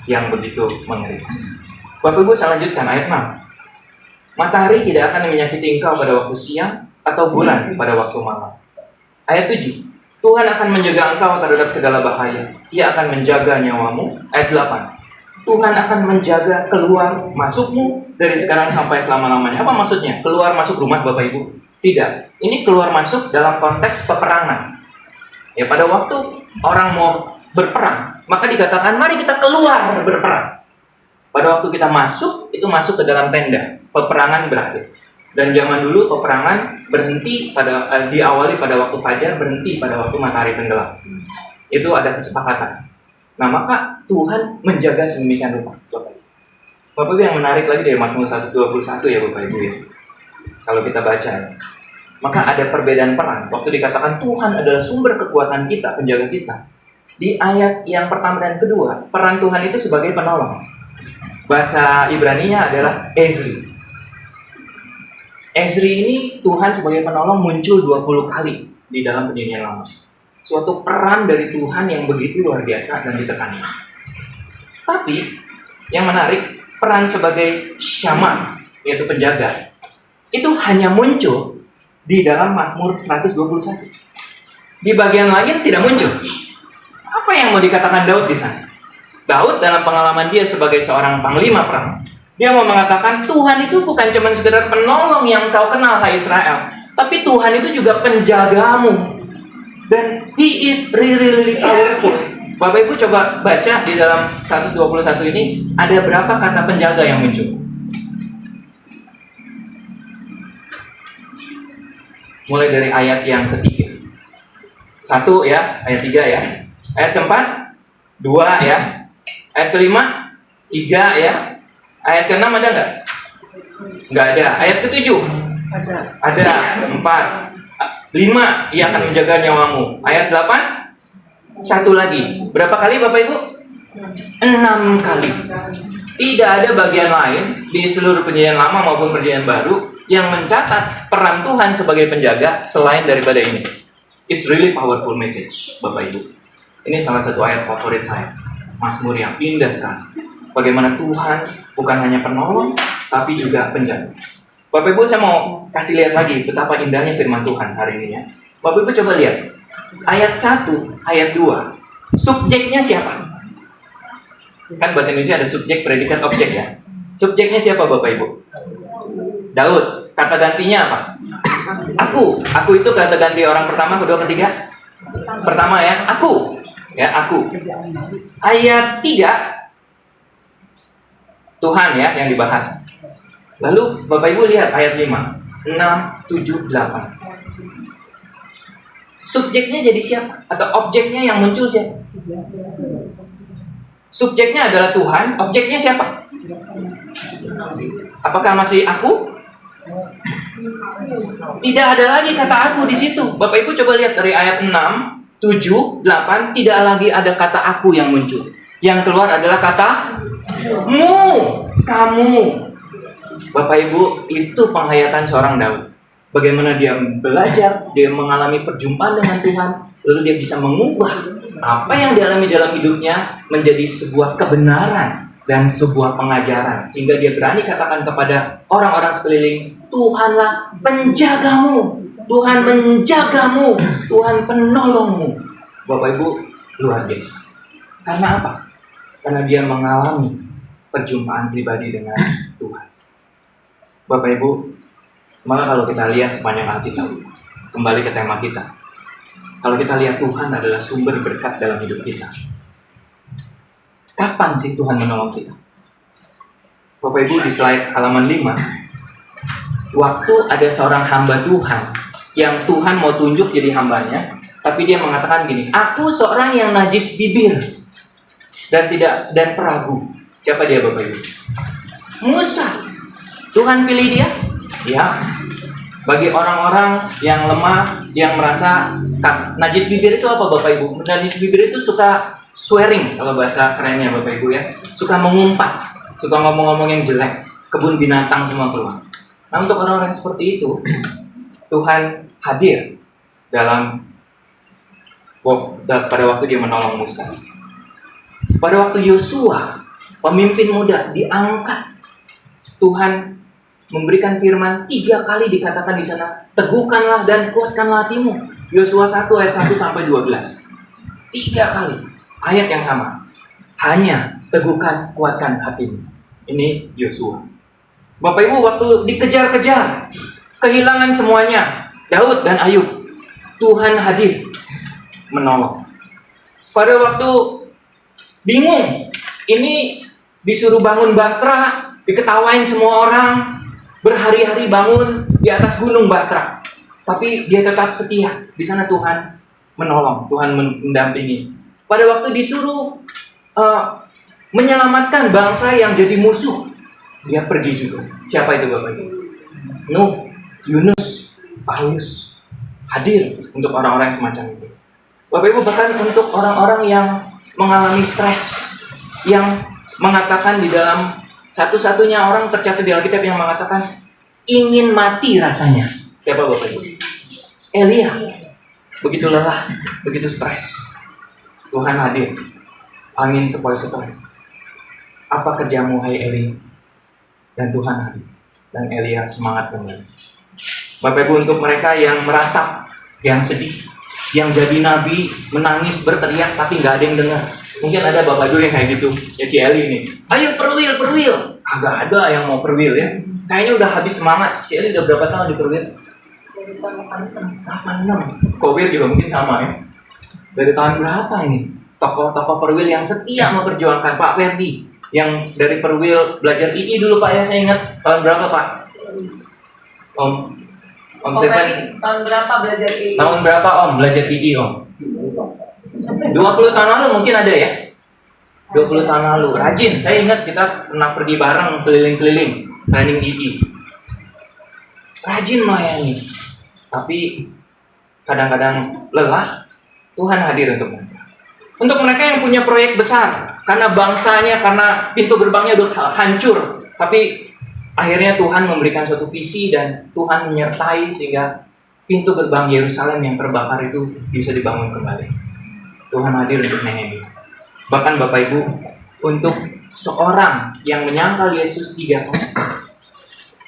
yang begitu mengerikan. Bapak Ibu saya lanjutkan ayat 6. Matahari tidak akan menyakiti engkau pada waktu siang atau bulan pada waktu malam. Ayat 7. Tuhan akan menjaga engkau terhadap segala bahaya. Ia akan menjaga nyawamu. Ayat 8. Tuhan akan menjaga keluar masukmu dari sekarang sampai selama-lamanya. Apa maksudnya? Keluar masuk rumah Bapak Ibu? Tidak. Ini keluar masuk dalam konteks peperangan. Ya, pada waktu orang mau berperang, maka dikatakan mari kita keluar berperang. Pada waktu kita masuk, itu masuk ke dalam tenda. Peperangan berakhir. Dan zaman dulu peperangan berhenti diawali pada waktu fajar, berhenti pada waktu matahari tenggelam. Itu ada kesepakatan. Nah, maka Tuhan menjaga sedemikian rupa. Bapak Ibu yang menarik lagi dari Mazmur 121 ya Bapak Ibu ya. Kalau kita baca, maka ada perbedaan peran. Waktu dikatakan Tuhan adalah sumber kekuatan kita, penjaga kita. Di ayat yang pertama dan kedua, peran Tuhan itu sebagai penolong. Bahasa Ibraninya adalah Ezri. Ezri ini Tuhan sebagai penolong muncul 20 kali di dalam perjanjian lama. Suatu peran dari Tuhan yang begitu luar biasa dan ditekani. Tapi yang menarik, peran sebagai syama, yaitu penjaga, itu hanya muncul di dalam Mazmur 121. Di bagian lain tidak muncul. Apa yang mau dikatakan Daud di sana? Daud dalam pengalaman dia sebagai seorang panglima perang, dia mau mengatakan Tuhan itu bukan cuma sekedar penolong yang kau kenal, hai Israel, tapi Tuhan itu juga penjagamu. Dan He is really powerful. Bapak Ibu coba baca di dalam 121 ini, ada berapa kata penjaga yang muncul? Mulai dari ayat yang ketiga. 1 ya, ayat 3 ya. Ayat keempat, 2 ya. Ayat kelima, 3 ya. Ayat ke-6 ada nggak? Nggak ada. Ayat ke-7? Ada. 4. 5, ia akan menjaga nyawamu. Ayat 8, 1 lagi. Berapa kali Bapak Ibu? 6 kali. Tidak ada bagian lain di seluruh perjanjian lama maupun perjanjian baru yang mencatat peran Tuhan sebagai penjaga selain daripada ini. It's really powerful message, Bapak Ibu. Ini salah satu ayat favorit saya. Mazmur yang indah sekali. Bagaimana Tuhan bukan hanya penolong, tapi juga penjaga. Bapak Ibu saya mau kasih lihat lagi betapa indahnya firman Tuhan hari ini ya. Bapak Ibu coba lihat. Ayat 1, ayat 2. Subjeknya siapa? Kan bahasa Indonesia ada subjek, predikat, objek ya. Subjeknya siapa Bapak Ibu? Daud. Kata gantinya apa? Aku. Aku itu kata ganti orang pertama, kedua, ketiga? Pertama ya, aku. Ya, aku. Ayat 3, Tuhan ya yang dibahas. Lalu Bapak Ibu lihat ayat 5, 6, 7, 8. Subjeknya jadi siapa? Atau objeknya yang muncul siapa? Subjeknya adalah Tuhan, objeknya siapa? Apakah masih aku? Tidak ada lagi kata aku di situ. Bapak Ibu coba lihat dari ayat 6, 7, 8, tidak lagi ada kata aku yang muncul. Yang keluar adalah kata mu, kamu. Bapak Ibu, itu penghayatan seorang Daud. Bagaimana dia belajar, dia mengalami perjumpaan dengan Tuhan, lalu dia bisa mengubah apa yang dialami dalam hidupnya menjadi sebuah kebenaran dan sebuah pengajaran. Sehingga dia berani katakan kepada orang-orang sekeliling, Tuhanlah penjagamu, Tuhan menjagamu, Tuhan penolongmu. Bapak Ibu, luar biasa. Karena apa? Karena dia mengalami perjumpaan pribadi dengan Tuhan. Bapak Ibu, maka kalau kita lihat sepanjang Alkitab, kembali ke tema kita, Kalau kita lihat Tuhan adalah sumber berkat dalam hidup kita. Kapan sih Tuhan menolong kita? Bapak Ibu, di slide halaman 5, waktu ada seorang hamba Tuhan yang Tuhan mau tunjuk jadi hambanya, tapi dia mengatakan gini, aku seorang yang najis bibir dan peragu. Siapa dia, Bapak Ibu? Musa. Tuhan pilih dia? Ya. Bagi orang-orang yang lemah, yang merasa najis bibir itu apa, Bapak Ibu? Najis bibir itu suka swearing, kalau bahasa kerennya, Bapak Ibu ya. Suka mengumpat, suka ngomong-ngomong yang jelek, kebun binatang semua keluar. Nah, untuk orang-orang seperti itu, Tuhan hadir pada waktu dia menolong Musa. Pada waktu Yosua, pemimpin muda, diangkat, Tuhan memberikan firman 3 kali dikatakan di sana, teguhkanlah dan kuatkanlah hatimu. Yosua 1 ayat 1 sampai 12. 3 kali ayat yang sama. Hanya teguhkan, kuatkan hatimu. Ini Yosua. Bapak Ibu, waktu dikejar-kejar, kehilangan semuanya, Daud dan Ayub, Tuhan hadir menolong. Pada waktu bingung, ini disuruh bangun Batra, diketawain semua orang, berhari-hari bangun di atas gunung Batra, tapi dia tetap setia. Di sana Tuhan menolong, Tuhan mendampingi. Pada waktu disuruh menyelamatkan bangsa yang jadi musuh, dia pergi juga. Siapa itu, Bapak Ibu? Nuh, Yunus, Paulus hadir untuk orang-orang yang semacam itu. Bapak Ibu, bahkan untuk orang-orang yang mengalami stres, yang mengatakan di dalam satu-satunya orang tercatat di Alkitab yang mengatakan ingin mati rasanya. Siapa, Bapak Ibu? Elia. Begitu lelah, begitu stres, Tuhan hadir. Angin sepoi-sepoi. Apa kerjamu, hai Elia? Dan Tuhan hadir. Dan Elia semangat kembali. Bapak Ibu, untuk mereka yang meratap, yang sedih, yang jadi nabi, menangis, berteriak, tapi nggak ada yang dengar. Mungkin ada Bapak Ibu yang kayak gitu, ya Ci Eli nih. Ayo perwil. Kagak ada yang mau perwil ya. Kayaknya udah habis semangat. Ci Eli udah berapa tahun di perwil? 86. Kowir juga mungkin sama ya. Dari tahun berapa ini? Tokoh-tokoh perwil yang setia memperjuangkan. Pak Ferdi, yang dari perwil belajar II dulu Pak ya, saya ingat. Tahun berapa Pak? Om Seven. Tahun berapa belajar II? Tahun berapa Om belajar II Om? 20 tahun lalu mungkin ada ya? 20 tahun lalu. Rajin, saya ingat kita pernah pergi bareng keliling-keliling training II. Rajin melayani. Tapi kadang-kadang lelah, Tuhan hadir untuk mereka. Untuk mereka yang punya proyek besar, karena bangsanya, karena pintu gerbangnya udah hancur, tapi akhirnya Tuhan memberikan suatu visi dan Tuhan menyertai sehingga pintu gerbang Yerusalem yang terbakar itu bisa dibangun kembali. Tuhan hadir untuk Nehemia. Bahkan Bapak Ibu, untuk seorang yang menyangkal Yesus 3 kali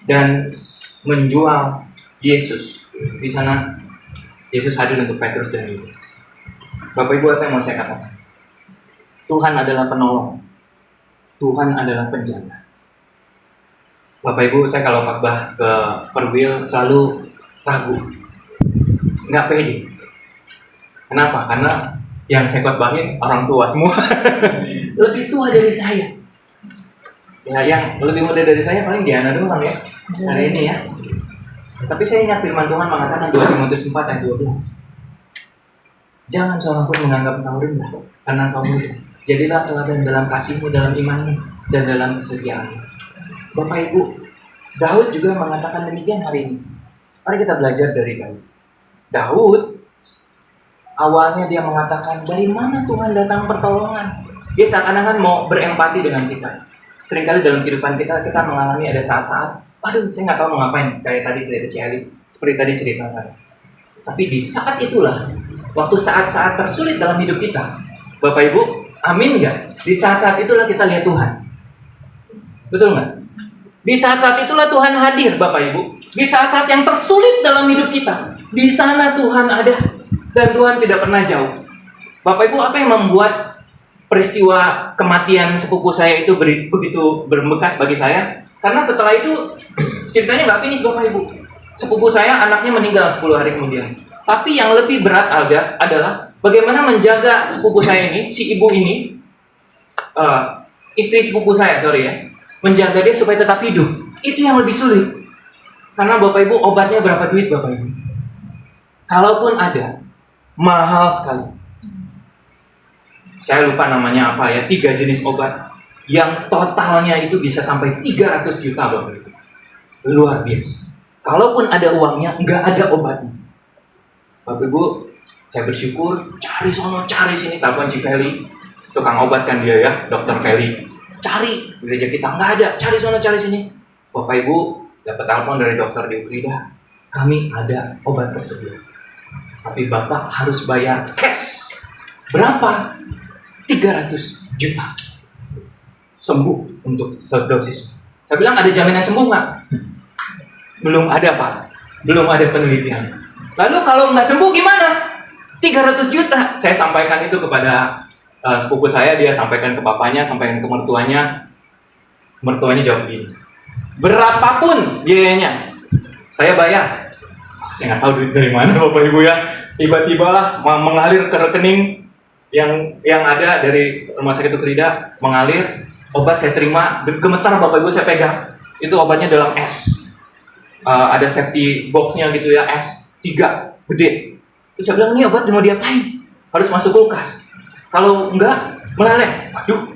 dan menjual Yesus, di sana Yesus hadir untuk Petrus dan Yudas. Bapak Ibu, apa yang mau saya katakan? Tuhan adalah penolong. Tuhan adalah penjaga. Bapak Ibu, saya kalau khotbah ke perwil selalu ragu, nggak pede. Kenapa? Karena yang saya khotbahin orang tua semua, lebih tua dari saya. Ya, yang lebih muda dari saya paling Diana doang ya hari ini ya. Tapi saya ingat firman Tuhan mengatakan 2 Timotius 4 ayat 12. Jangan seorang pun menganggap engkau rendah karena engkau muda. Jadilah teladan dalam kasihmu, dalam imanmu, dan dalam kesetiaanmu. Bapak Ibu, Daud juga mengatakan demikian hari ini. Mari kita belajar dari Daud. Daud, awalnya dia mengatakan, dari mana Tuhan datang pertolongan? Dia seakan-akan mau berempati dengan kita. Seringkali dalam kehidupan kita mengalami ada saat-saat, aduh saya nggak tahu mau ngapain, kayak tadi cerita Ciali, seperti tadi cerita saya. Tapi di saat itulah, waktu saat-saat tersulit dalam hidup kita, Bapak Ibu, amin nggak? Di saat-saat itulah kita lihat Tuhan. Betul nggak? Di saat-saat itulah Tuhan hadir, Bapak Ibu. Di saat-saat yang tersulit dalam hidup kita, di sana Tuhan ada. Dan Tuhan tidak pernah jauh. Bapak Ibu, apa yang membuat peristiwa kematian sepupu saya itu begitu berbekas bagi saya? Karena setelah itu ceritanya nggak finish, Bapak Ibu. Sepupu saya anaknya meninggal 10 hari kemudian. Tapi yang lebih berat adalah bagaimana menjaga sepupu saya ini, si ibu ini, istri sepupu saya, menjaga dia supaya tetap hidup. Itu yang lebih sulit. Karena Bapak Ibu, obatnya berapa duit Bapak Ibu? Kalaupun ada, mahal sekali. Saya lupa namanya apa ya, 3 jenis obat yang totalnya itu bisa sampai 300 juta Bapak Ibu. Luar biasa. Kalaupun ada uangnya, nggak ada obatnya. Bapak Ibu, saya bersyukur, cari sono, cari sini, telepon Ci Feli, tukang obat kan dia ya, Dokter Feli. Cari, gereja kita nggak ada, cari sono, cari sini. Bapak Ibu, dapat telepon dari dokter di Ukrida, kami ada obat tersebut. Tapi Bapak harus bayar cash. Berapa? 300 juta. Sembuh untuk dosis. Saya bilang, ada jaminan sembuh nggak? Belum ada Pak, belum ada penelitian. Lalu kalau nggak sembuh gimana? 300 juta. Saya sampaikan itu kepada sepupu saya, dia sampaikan ke bapaknya, sampaikan ke mertuanya. Mertuanya jawab gini, berapapun biayanya, saya bayar. Saya nggak tahu duit dari mana Bapak Ibu ya. Tiba-tiba lah mengalir ke rekening yang ada dari Rumah Sakit Ukrida, mengalir. Obat saya terima, gemetar Bapak Ibu, saya pegang. Itu obatnya dalam es. Ada safety boxnya gitu ya, S3 gede. Terus saya bilang, ini obat mau diapain? Harus masuk kulkas. Kalau enggak, meleleh. Waduh,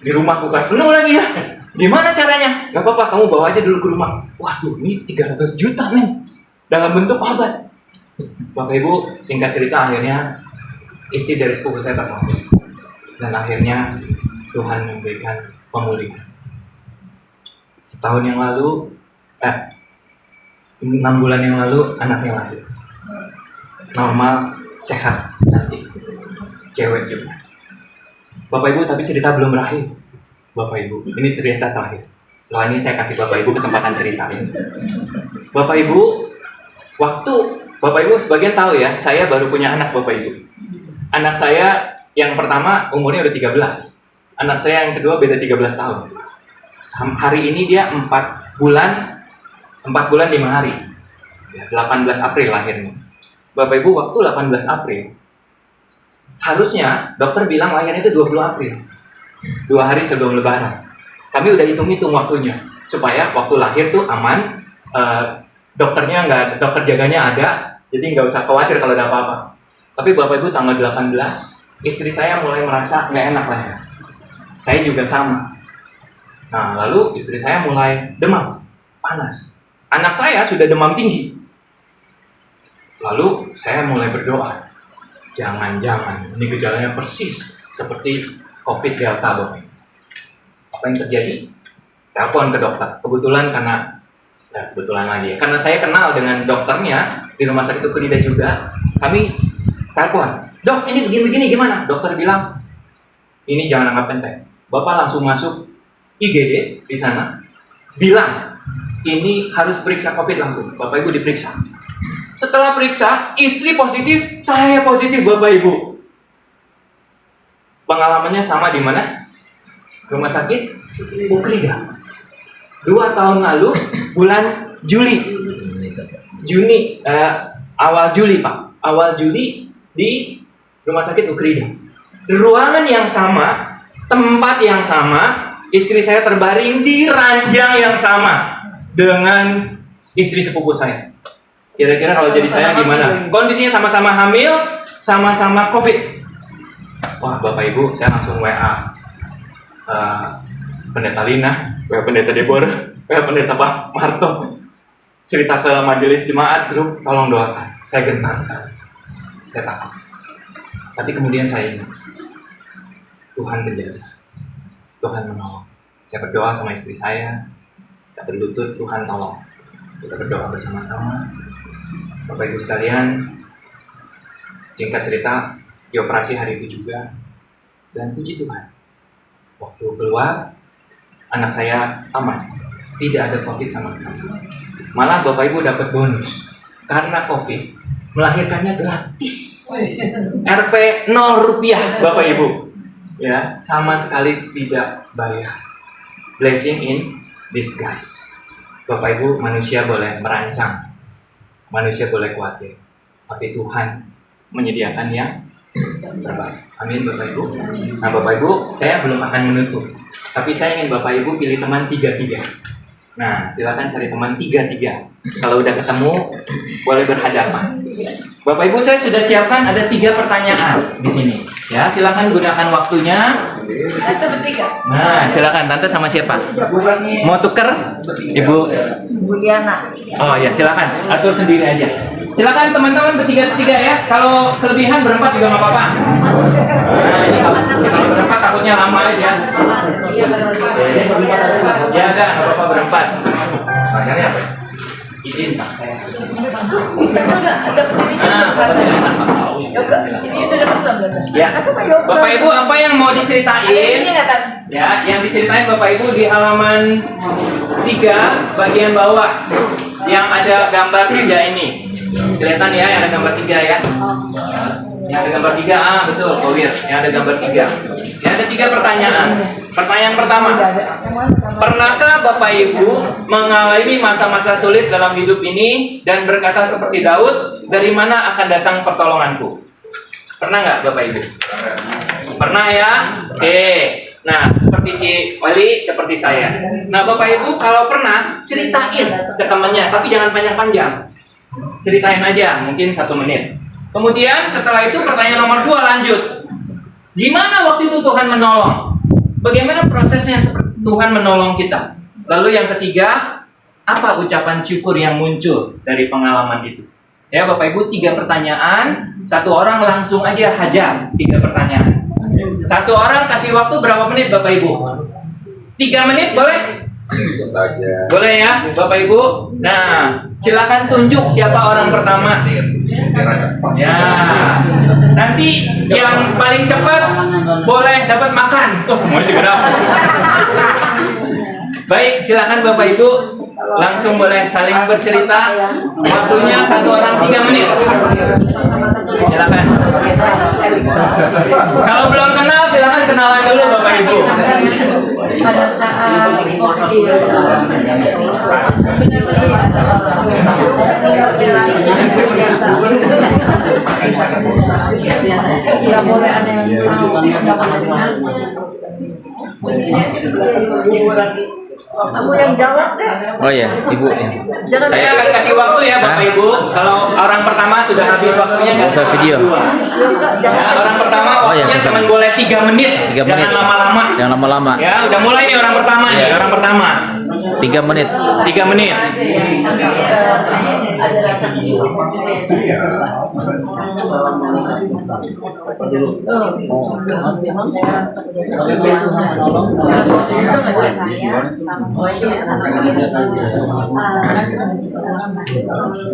di rumah kulkas penuh lagi ya. Gimana caranya? Gak apa-apa, kamu bawa aja dulu ke rumah. Waduh, ini 300 juta men, dalam bentuk obat. Bapak Ibu, singkat cerita, akhirnya istri dari sepupu saya tertolong. Dan akhirnya Tuhan memberikan pemulihan. Setahun yang lalu, 6 bulan yang lalu anaknya lahir. Normal, sehat, cantik, cewek juga. Bapak Ibu, tapi cerita belum berakhir. Bapak Ibu, ini cerita terakhir. Setelah ini saya kasih Bapak Ibu kesempatan ceritain. Bapak Ibu, waktu Bapak Ibu sebagian tahu ya, saya baru punya anak Bapak Ibu. Anak saya yang pertama umurnya udah 13. Anak saya yang kedua beda 13 tahun. Hari ini dia 4 bulan 5 hari. 18 April lahirnya. Bapak Ibu, waktu 18 April harusnya dokter bilang lahirnya itu 20 April. 2 hari sebelum lebaran. Kami udah hitung-hitung waktunya supaya waktu lahir tuh aman, dokter jaganya ada, jadi nggak usah khawatir kalau ada apa-apa. Tapi Bapak Ibu, tanggal 18 istri saya mulai merasa nggak enak lah ya. Saya juga sama. Nah, lalu istri saya mulai demam, panas. Anak saya sudah demam tinggi. Lalu saya mulai berdoa, jangan-jangan ini gejalanya persis seperti COVID Delta, Bapak. Apa yang terjadi? Telepon ke dokter. Kebetulan karena saya kenal dengan dokternya di Rumah Sakit Ukrida juga, kami telepon. Dok, ini begini-begini gimana? Dokter bilang, ini jangan anggap enteng. Bapak langsung masuk IGD di sana, bilang, ini harus periksa COVID langsung. Bapak Ibu diperiksa. Setelah periksa, istri positif, saya positif Bapak Ibu. Pengalamannya sama di mana? Rumah Sakit Ukrida. 2 tahun lalu, bulan Juli, awal Juli Pak, awal Juli di Rumah Sakit Ukrida. Ruangan yang sama, tempat yang sama, istri saya terbaring di ranjang yang sama dengan istri sepupu saya. Kira-kira kalau jadi saya gimana? Kondisinya sama-sama hamil, sama-sama COVID. Wah, Bapak Ibu, saya langsung WA Pendeta Lina, WA Pendeta Deborah, WA Pendeta Pak Marto, cerita ke majelis jemaat grup, tolong doakan. Saya gentar sekali, saya takut. Tapi kemudian saya ingat, Tuhan menjaga, Tuhan menolong. Saya berdoa sama istri saya, kita berlutut, Tuhan tolong. Kita berdoa bersama-sama. Bapak Ibu sekalian, singkat cerita, dioperasi hari itu juga. Dan puji Tuhan, waktu keluar, anak saya aman. Tidak ada COVID sama sekali. Malah Bapak Ibu dapat bonus. Karena COVID, melahirkannya gratis. RP 0 rupiah Bapak Ibu. Ya, sama sekali tidak bayar. Blessing in disguise. Bapak Ibu, manusia boleh merancang. Manusia boleh khawatir. tapi Tuhan menyediakan yang terbaik. Amin Bapak Ibu. Nah Bapak Ibu, saya belum akan menutup, tapi saya ingin Bapak Ibu pilih teman 3-3. Nah, silakan cari teman 3-3. Kalau udah ketemu, boleh berhadapan. Bapak Ibu, saya sudah siapkan ada 3 pertanyaan di sini. Ya, silakan gunakan waktunya. Kita bertiga. Nah, silakan. Tante sama siapa? Mau tuker? Ibu. Bu Diana. Oh ya, silakan. Atur sendiri aja. Silakan teman-teman bertiga-tiga ya. Kalau kelebihan berempat juga nggak apa-apa. Nah, ini kalau berempat takutnya lama aja. Ya enggak apa-apa berempat. Tanyanya apa? Izin Pak saya. Kita udah ada ini udah dapat belum? Ya. Bapak Ibu, apa yang mau diceritain? Ya, yang diceritain Bapak Ibu di halaman 3 bagian bawah yang ada gambar 3 ini. Kelihatan ya, yang ada gambar 3 ya. Yang ada gambar 3, betul, Kowir. Yang ada gambar 3. Yang ada 3 pertanyaan. Pertanyaan pertama, pernahkah Bapak Ibu mengalami masa-masa sulit dalam hidup ini dan berkata seperti Daud, dari mana akan datang pertolonganku? Pernah nggak Bapak Ibu? Pernah ya? Oke. Nah, seperti Ci Wali, seperti saya. Nah, Bapak Ibu kalau pernah, ceritain ke temannya, tapi jangan panjang-panjang. Ceritain aja, mungkin 1 menit. Kemudian setelah itu pertanyaan nomor 2 lanjut. Gimana waktu itu Tuhan menolong? Bagaimana prosesnya Tuhan menolong kita? Lalu yang ketiga, apa ucapan syukur yang muncul dari pengalaman itu? Ya Bapak Ibu, 3 pertanyaan. 1 orang langsung aja hajar 3 pertanyaan. 1 orang kasih waktu berapa menit Bapak Ibu? 3 menit boleh? Boleh ya Bapak Ibu? Nah, silakan tunjuk siapa orang pertama. Ya, nanti yang paling cepat boleh dapat makan. Oh, semua juga dapat. Baik, silakan Bapak Ibu langsung boleh saling bercerita. Waktunya 1 orang 3 menit. Silakan. Kalau belum kenal, silakan kenalan dulu Bapak Ibu. Pada saat tidak boleh ada yang aku yang jawab deh. Oh ya, Ibu ya. Saya akan kasih waktu ya Bapak Ibu. Kalau orang pertama sudah habis waktunya nggak usah video. Ya, orang pertama waktunya cuma boleh 3 menit. 3 menit. Jangan lama-lama. Jangan lama-lama. Ya, udah mulai nih orang pertama nih, orang pertama. 3 menit. 3 menit. Ada rasa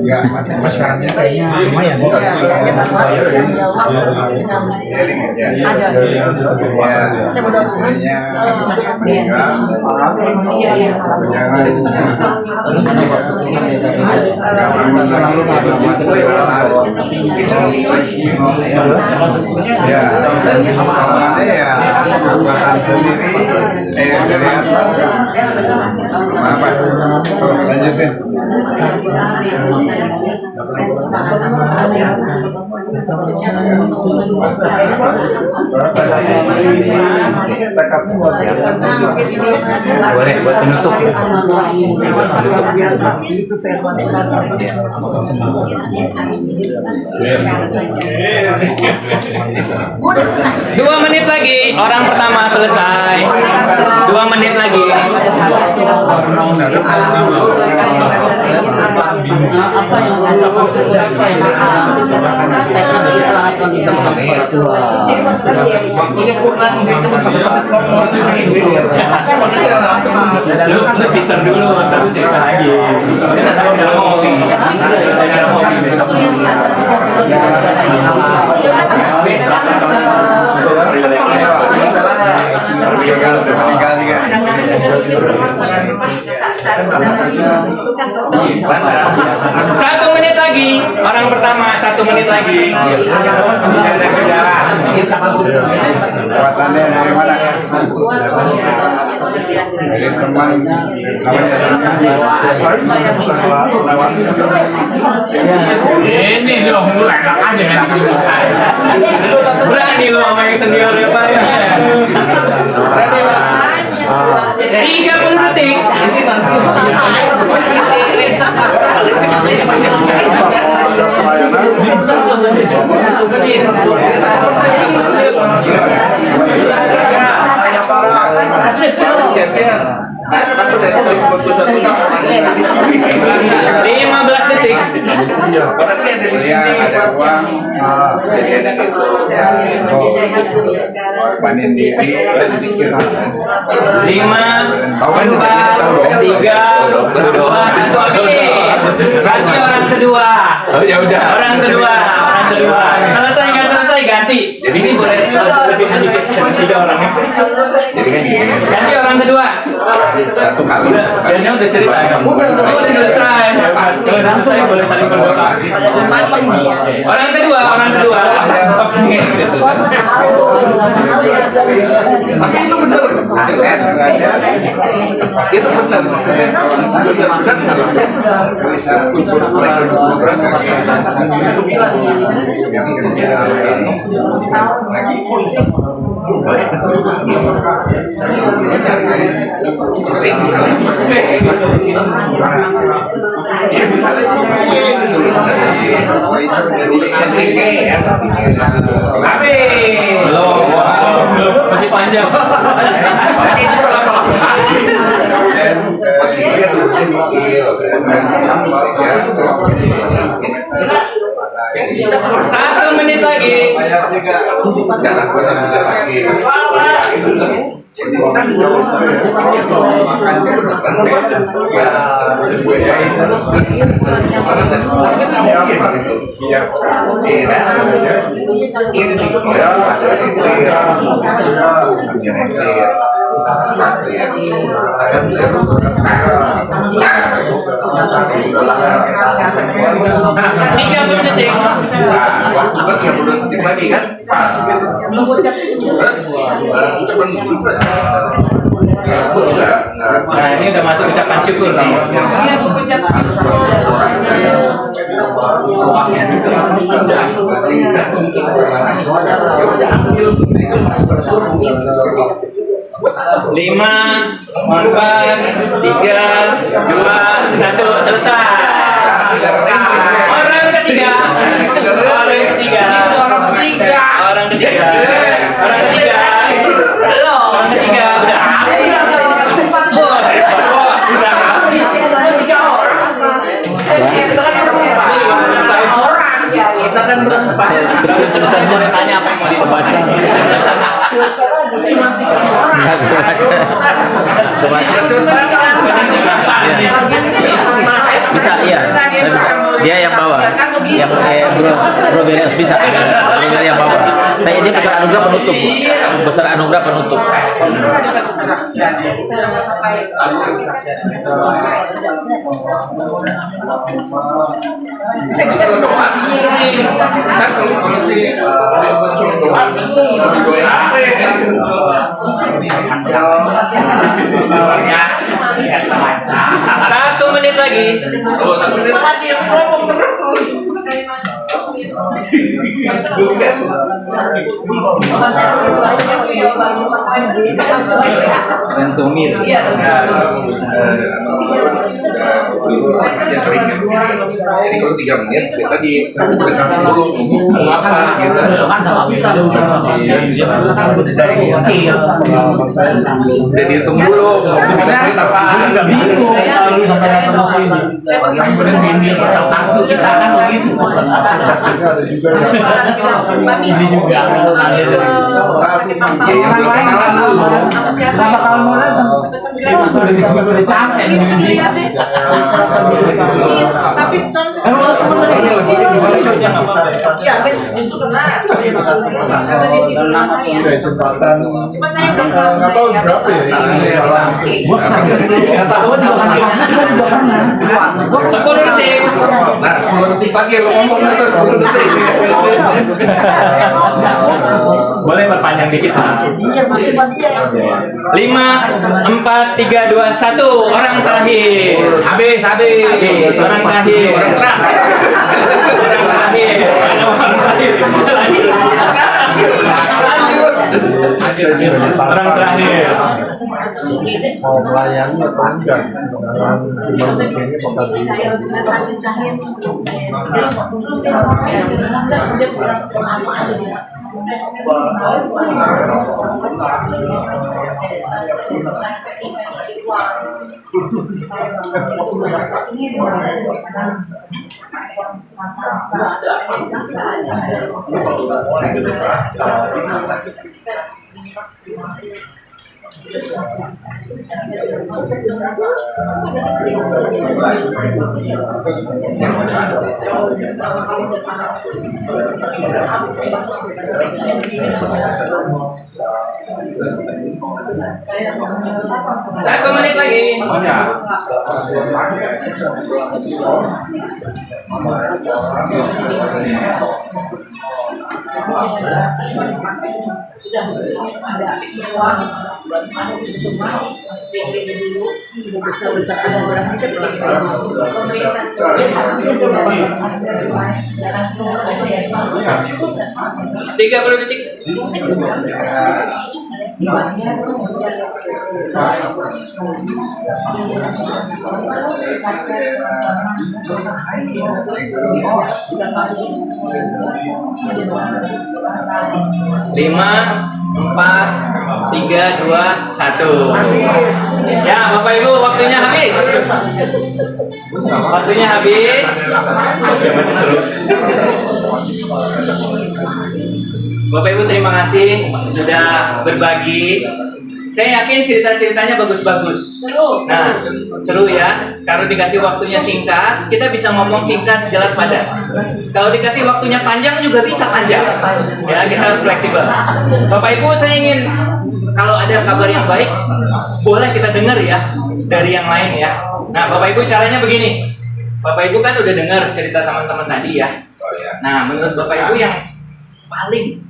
Ya, masyarakatnya lumayan. Ya, awalnya ya makan sendiri, dari atas. Apa? Lanjutin. Boleh buat penutup. Udah selesai. 2 menit lagi, orang pertama selesai. 2 menit lagi. Lu teaser dulu, tapi cerita lagi. Kita mau ngopi. Meninggal juga. 1 menit lagi. Orang pertama 1 menit lagi. Kekuatannya dari mana? Dari teman Ini dong, lu enak aja nanti. Berani lo sama yang senior ya Pak ya. 30 detik. Lima belas detik. dia ada uang, korbanin diri, 5, 4, 3, 2, 1 habis. Ganti orang kedua. Oh ya udah. Orang kedua. Selesai nggak selesai ganti. Jadi ini boleh lebih dikit 3 orang. Jadi kan gini. Ganti orang kedua. 1 kali. Dan udah cerita ya. Udah selesai. Udah selesai boleh saling berdoa. Orang kedua. Tapi itu benar. Itu benar. Belum. Masih panjang. Satu menit lagi. Tiga puluh detik. Lagi kan pas. Nah ini udah masuk ucapan syukur nih. Lima, 4, 3, 2, 1 selesai. Orang ketiga. Kita kan berempat. Selesai boleh tanya apa yang mau dibaca. Bisa iya. Dia yang bawa. Yang bro Belias bisa. Bro yang bawa. Tapi dia besar anugerah penutup. Besar anugerah penutup. Satu menit lagi. Oh, 1 menit lagi yang ngomong terus. Yang sumir. Jadi kalau 3 menit kita dikasih dulu ngomong apa gitu. Kan sama dari kecil. Jadi hitung dulu. Kita apa? Bingung. sampai datang ke sini. Yang ini takut kita kan begitu. Ada juga yang Ini juga kenalan dulu. Berapa tahun mau datang? Udah capek nih. Tapi soalnya ya, justru karena dia tidur sama saya. kayak jembatan. Cuma saya udah Nggak tahu berapa ya ini jalan. Gua tahun juga pernah. 10 detik. Nah, 10 detik lagi lo ngomong itu 10 detik. Boleh perpanjang dikit Pak. Iya, masih panjang. 5, 4, 3, 2, 1. Orang terakhir. Habis. Orang terakhir. Orang terakhir. Orang terakhir. Mau melayani atau enggak? Jangan cuma begini bakal Satu menit lagi. Tiga 30 detik. Lima, 4, 3, 2, 1. Ya, Bapak Ibu, waktunya habis. Waktunya habis. Oke, masih seru. Bapak Ibu, terima kasih sudah berbagi. Saya yakin cerita-ceritanya bagus-bagus. Seru. Nah, seru ya. Kalau dikasih waktunya singkat, kita bisa ngomong singkat, jelas padat. Kalau dikasih waktunya panjang juga bisa panjang. Ya, kita harus fleksibel. Bapak Ibu, saya ingin kalau ada kabar yang baik, boleh kita dengar ya dari yang lain ya. Nah, Bapak Ibu caranya begini. Bapak Ibu kan udah dengar cerita teman-teman tadi ya. Nah, menurut Bapak Ibu yang paling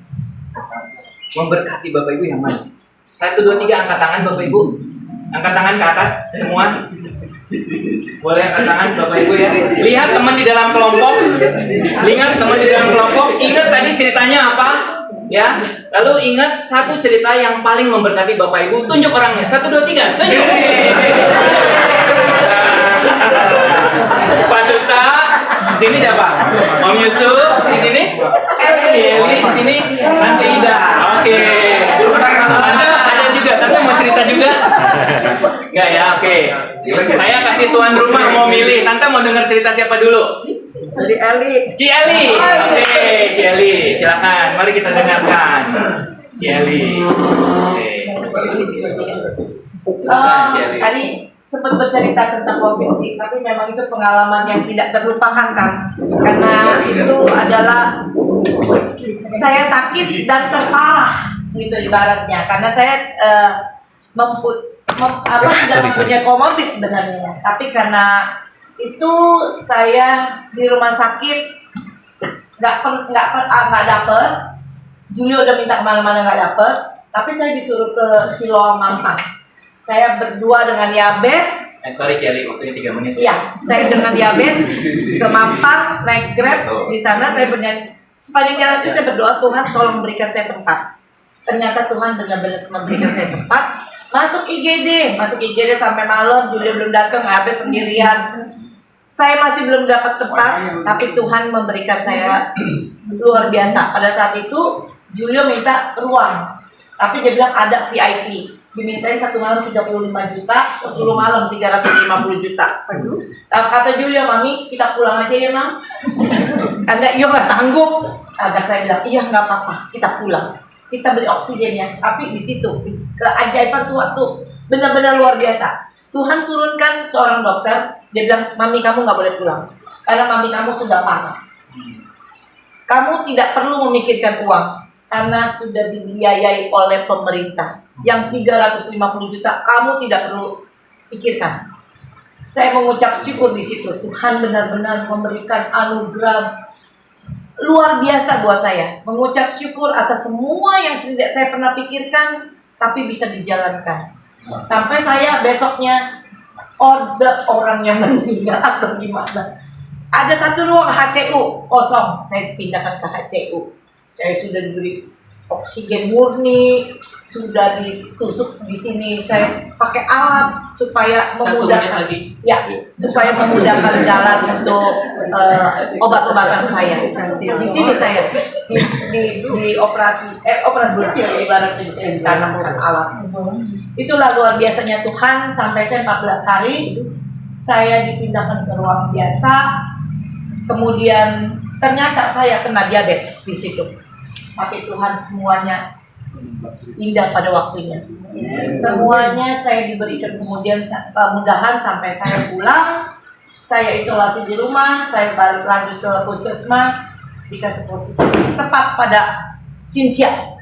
memberkati Bapak Ibu yang mana? 1, 2, 3 angkat tangan Bapak Ibu. Angkat tangan ke atas semua. Boleh angkat tangan Bapak Ibu ya. Lihat teman di dalam kelompok. Lihat teman di dalam kelompok. Ingat tadi ceritanya apa? Ya. Lalu ingat satu cerita yang paling memberkati Bapak Ibu. Tunjuk orangnya. 1, 2, 3. Tunjuk. Pak Suta. Di sini siapa? Om Yusuf. Di sini? Celi. Di sini? Nanti Ida. Oke. Ada juga. Tante mau cerita juga? Enggak ya, oke. Saya kasih tuan rumah mau milih. Tante mau dengar cerita siapa dulu? Dari Eli. Ci Eli. Oke, Ci Eli. Silakan. Mari kita dengarkan. Ci Eli. Oke. Tadi sempat bercerita tentang COVID sih, tapi memang itu pengalaman yang tidak terlupakan kan, karena itu adalah saya sakit dan terparah gitu ibaratnya, karena saya tidak mempunyai komorbid sebenarnya, tapi karena itu saya di rumah sakit nggak dapet, Julio udah minta kemana-mana nggak dapet, tapi saya disuruh ke Siloam Mampang. Saya berdua dengan Yabes. Sorry Celi, waktunya 3 menit. Iya, saya dengan Yabes ke Mampang, naik Grab. Di sana saya bernyanyi. Sepanjang jalan itu saya berdoa, Tuhan tolong memberikan saya tempat. Ternyata Tuhan benar-benar memberikan saya tempat. Masuk IGD sampai malam, Julio belum datang, Yabes sendirian. Saya masih belum dapat tempat, tapi Tuhan memberikan saya luar biasa. Pada saat itu, Julio minta ruang, tapi dia bilang ada VIP. dimintain 1 malam 35 juta, 10 malam 350 juta. Aduh. Kata Julia, Mami, kita pulang aja ya, Mam. Karena iya nggak sanggup. Agak saya bilang, iya nggak apa-apa, kita pulang. Kita beli oksigen ya. Tapi di situ keajaiban Tuhan tuh benar-benar luar biasa. Tuhan turunkan seorang dokter, dia bilang, Mami kamu nggak boleh pulang. Karena Mami kamu sudah parah. Kamu tidak perlu memikirkan uang. Karena sudah dibiayai oleh pemerintah. Yang 350 juta, kamu tidak perlu pikirkan. Saya mengucap syukur di situ. Tuhan benar-benar memberikan anugerah luar biasa buat saya. Mengucap syukur atas semua yang tidak saya pernah pikirkan, tapi bisa dijalankan. Sampai saya besoknya order orang yang meninggal atau gimana. Ada satu ruang HCU kosong, saya pindahkan ke HCU. Saya sudah diberi oksigen murni, sudah ditusuk di sini. Saya pakai alat supaya memudahkan, ya, supaya memudahkan jalan untuk obat-obatan saya. Di sini saya di operasi kecil, ibaratnya ditanamkan alat. Itulah luar biasanya Tuhan. Sampai saya 14 hari, saya dipindahkan ke ruang biasa. Kemudian ternyata saya kena diabetes di situ. Tapi Tuhan semuanya indah pada waktunya. Semuanya saya diberikan kemudian mudahan sampai saya pulang. Saya isolasi di rumah, saya balik lagi ke puskesmas, dikasih posisi tepat pada Cynthia.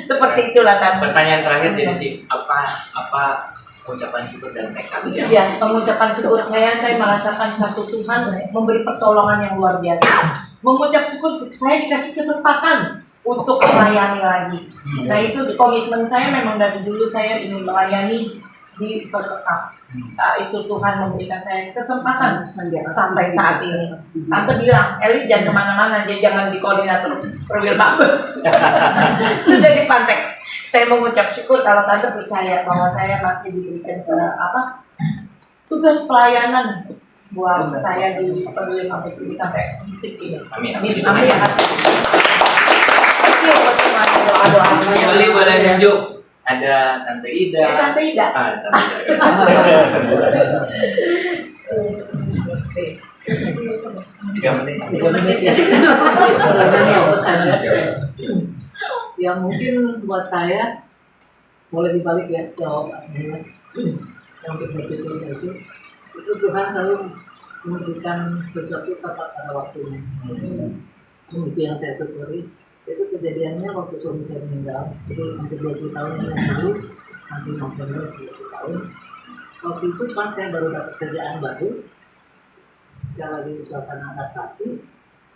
Seperti itulah kan. Pertanyaan terakhir dari Cik, apa ucapan syukur dan tekad? Itu dia pengucapan syukur saya merasakan satu Tuhan memberi pertolongan yang luar biasa. Mengucap syukur saya dikasih kesempatan untuk melayani lagi. Nah itu komitmen saya memang dari dulu saya ingin melayani di Perkekap. Nah, itu Tuhan memberikan saya kesempatan sampai saat ini. Tante bilang, Eli jangan kemana-mana, dia jangan di koordinator perwil bagus. Sudah dipantek. Saya mengucap syukur kalau Tante percaya bahwa saya masih diberikan tugas pelayanan buat saya di perwil bagus ini sampai titik ini. Amin. Amin. Amin. Oke, buat teman doa-doa. Eli boleh nunjuk. Ada Tante Ida. Tante Ida. Tante Ida. Tiga menit ya. Ya mungkin buat saya boleh dibalik ya jawabannya. Yang bersyukur itu Tuhan selalu memberikan sesuatu tepat pada waktunya. Itu yang saya syukuri. Itu kejadiannya waktu suami saya meninggal, itu hampir 20 tahun yang lalu, nanti November 20 tahun. Waktu itu pas saya baru dapat kerjaan baru, saya lagi di suasana adaptasi,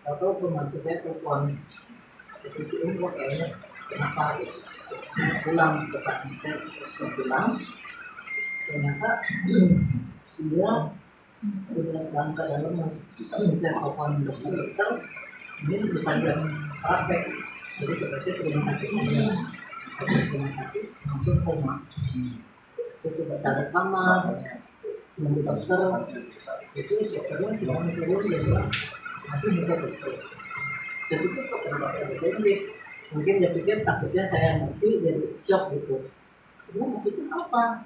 atau pembantu saya perempuan divisi kok kayaknya kenapa gitu. Pulang ke tempat saya pulang, ternyata dia udah dalam keadaan lemas. Saya telepon dokter, ini bukan jam praktek, jadi seperti ke rumah sakit langsung koma. Saya coba cari kamar, menunggu dokter, itu dokternya tidak mau turun, dia bilang nanti bisa besok. Jadi itu dokter bahasa Inggris, mungkin dia pikir takutnya saya ngerti jadi shock gitu. Dia maksudnya apa?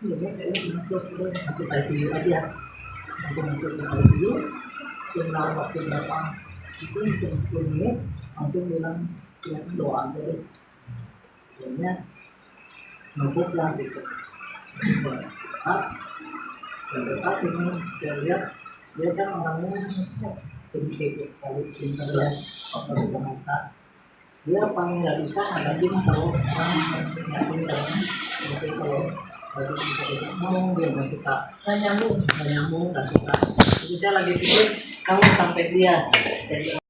Dia kayaknya masuk ICU aja, langsung masuk ke ICU, tinggal waktu berapa? Itu cuma 10 menit langsung bilang silakan doa deh. Akhirnya ngebuk lah gitu. Berdekat ini saya lihat dia kan orangnya pintar sekali, pintar ya, otak bahasa. Dia paling nggak bisa ngadapin kalau orang nggak pintar, seperti kalau lagi bisa ngomong dia nggak suka, nggak nyambung, nggak suka. Jadi saya lagi pikir kamu sampai dia. Jadi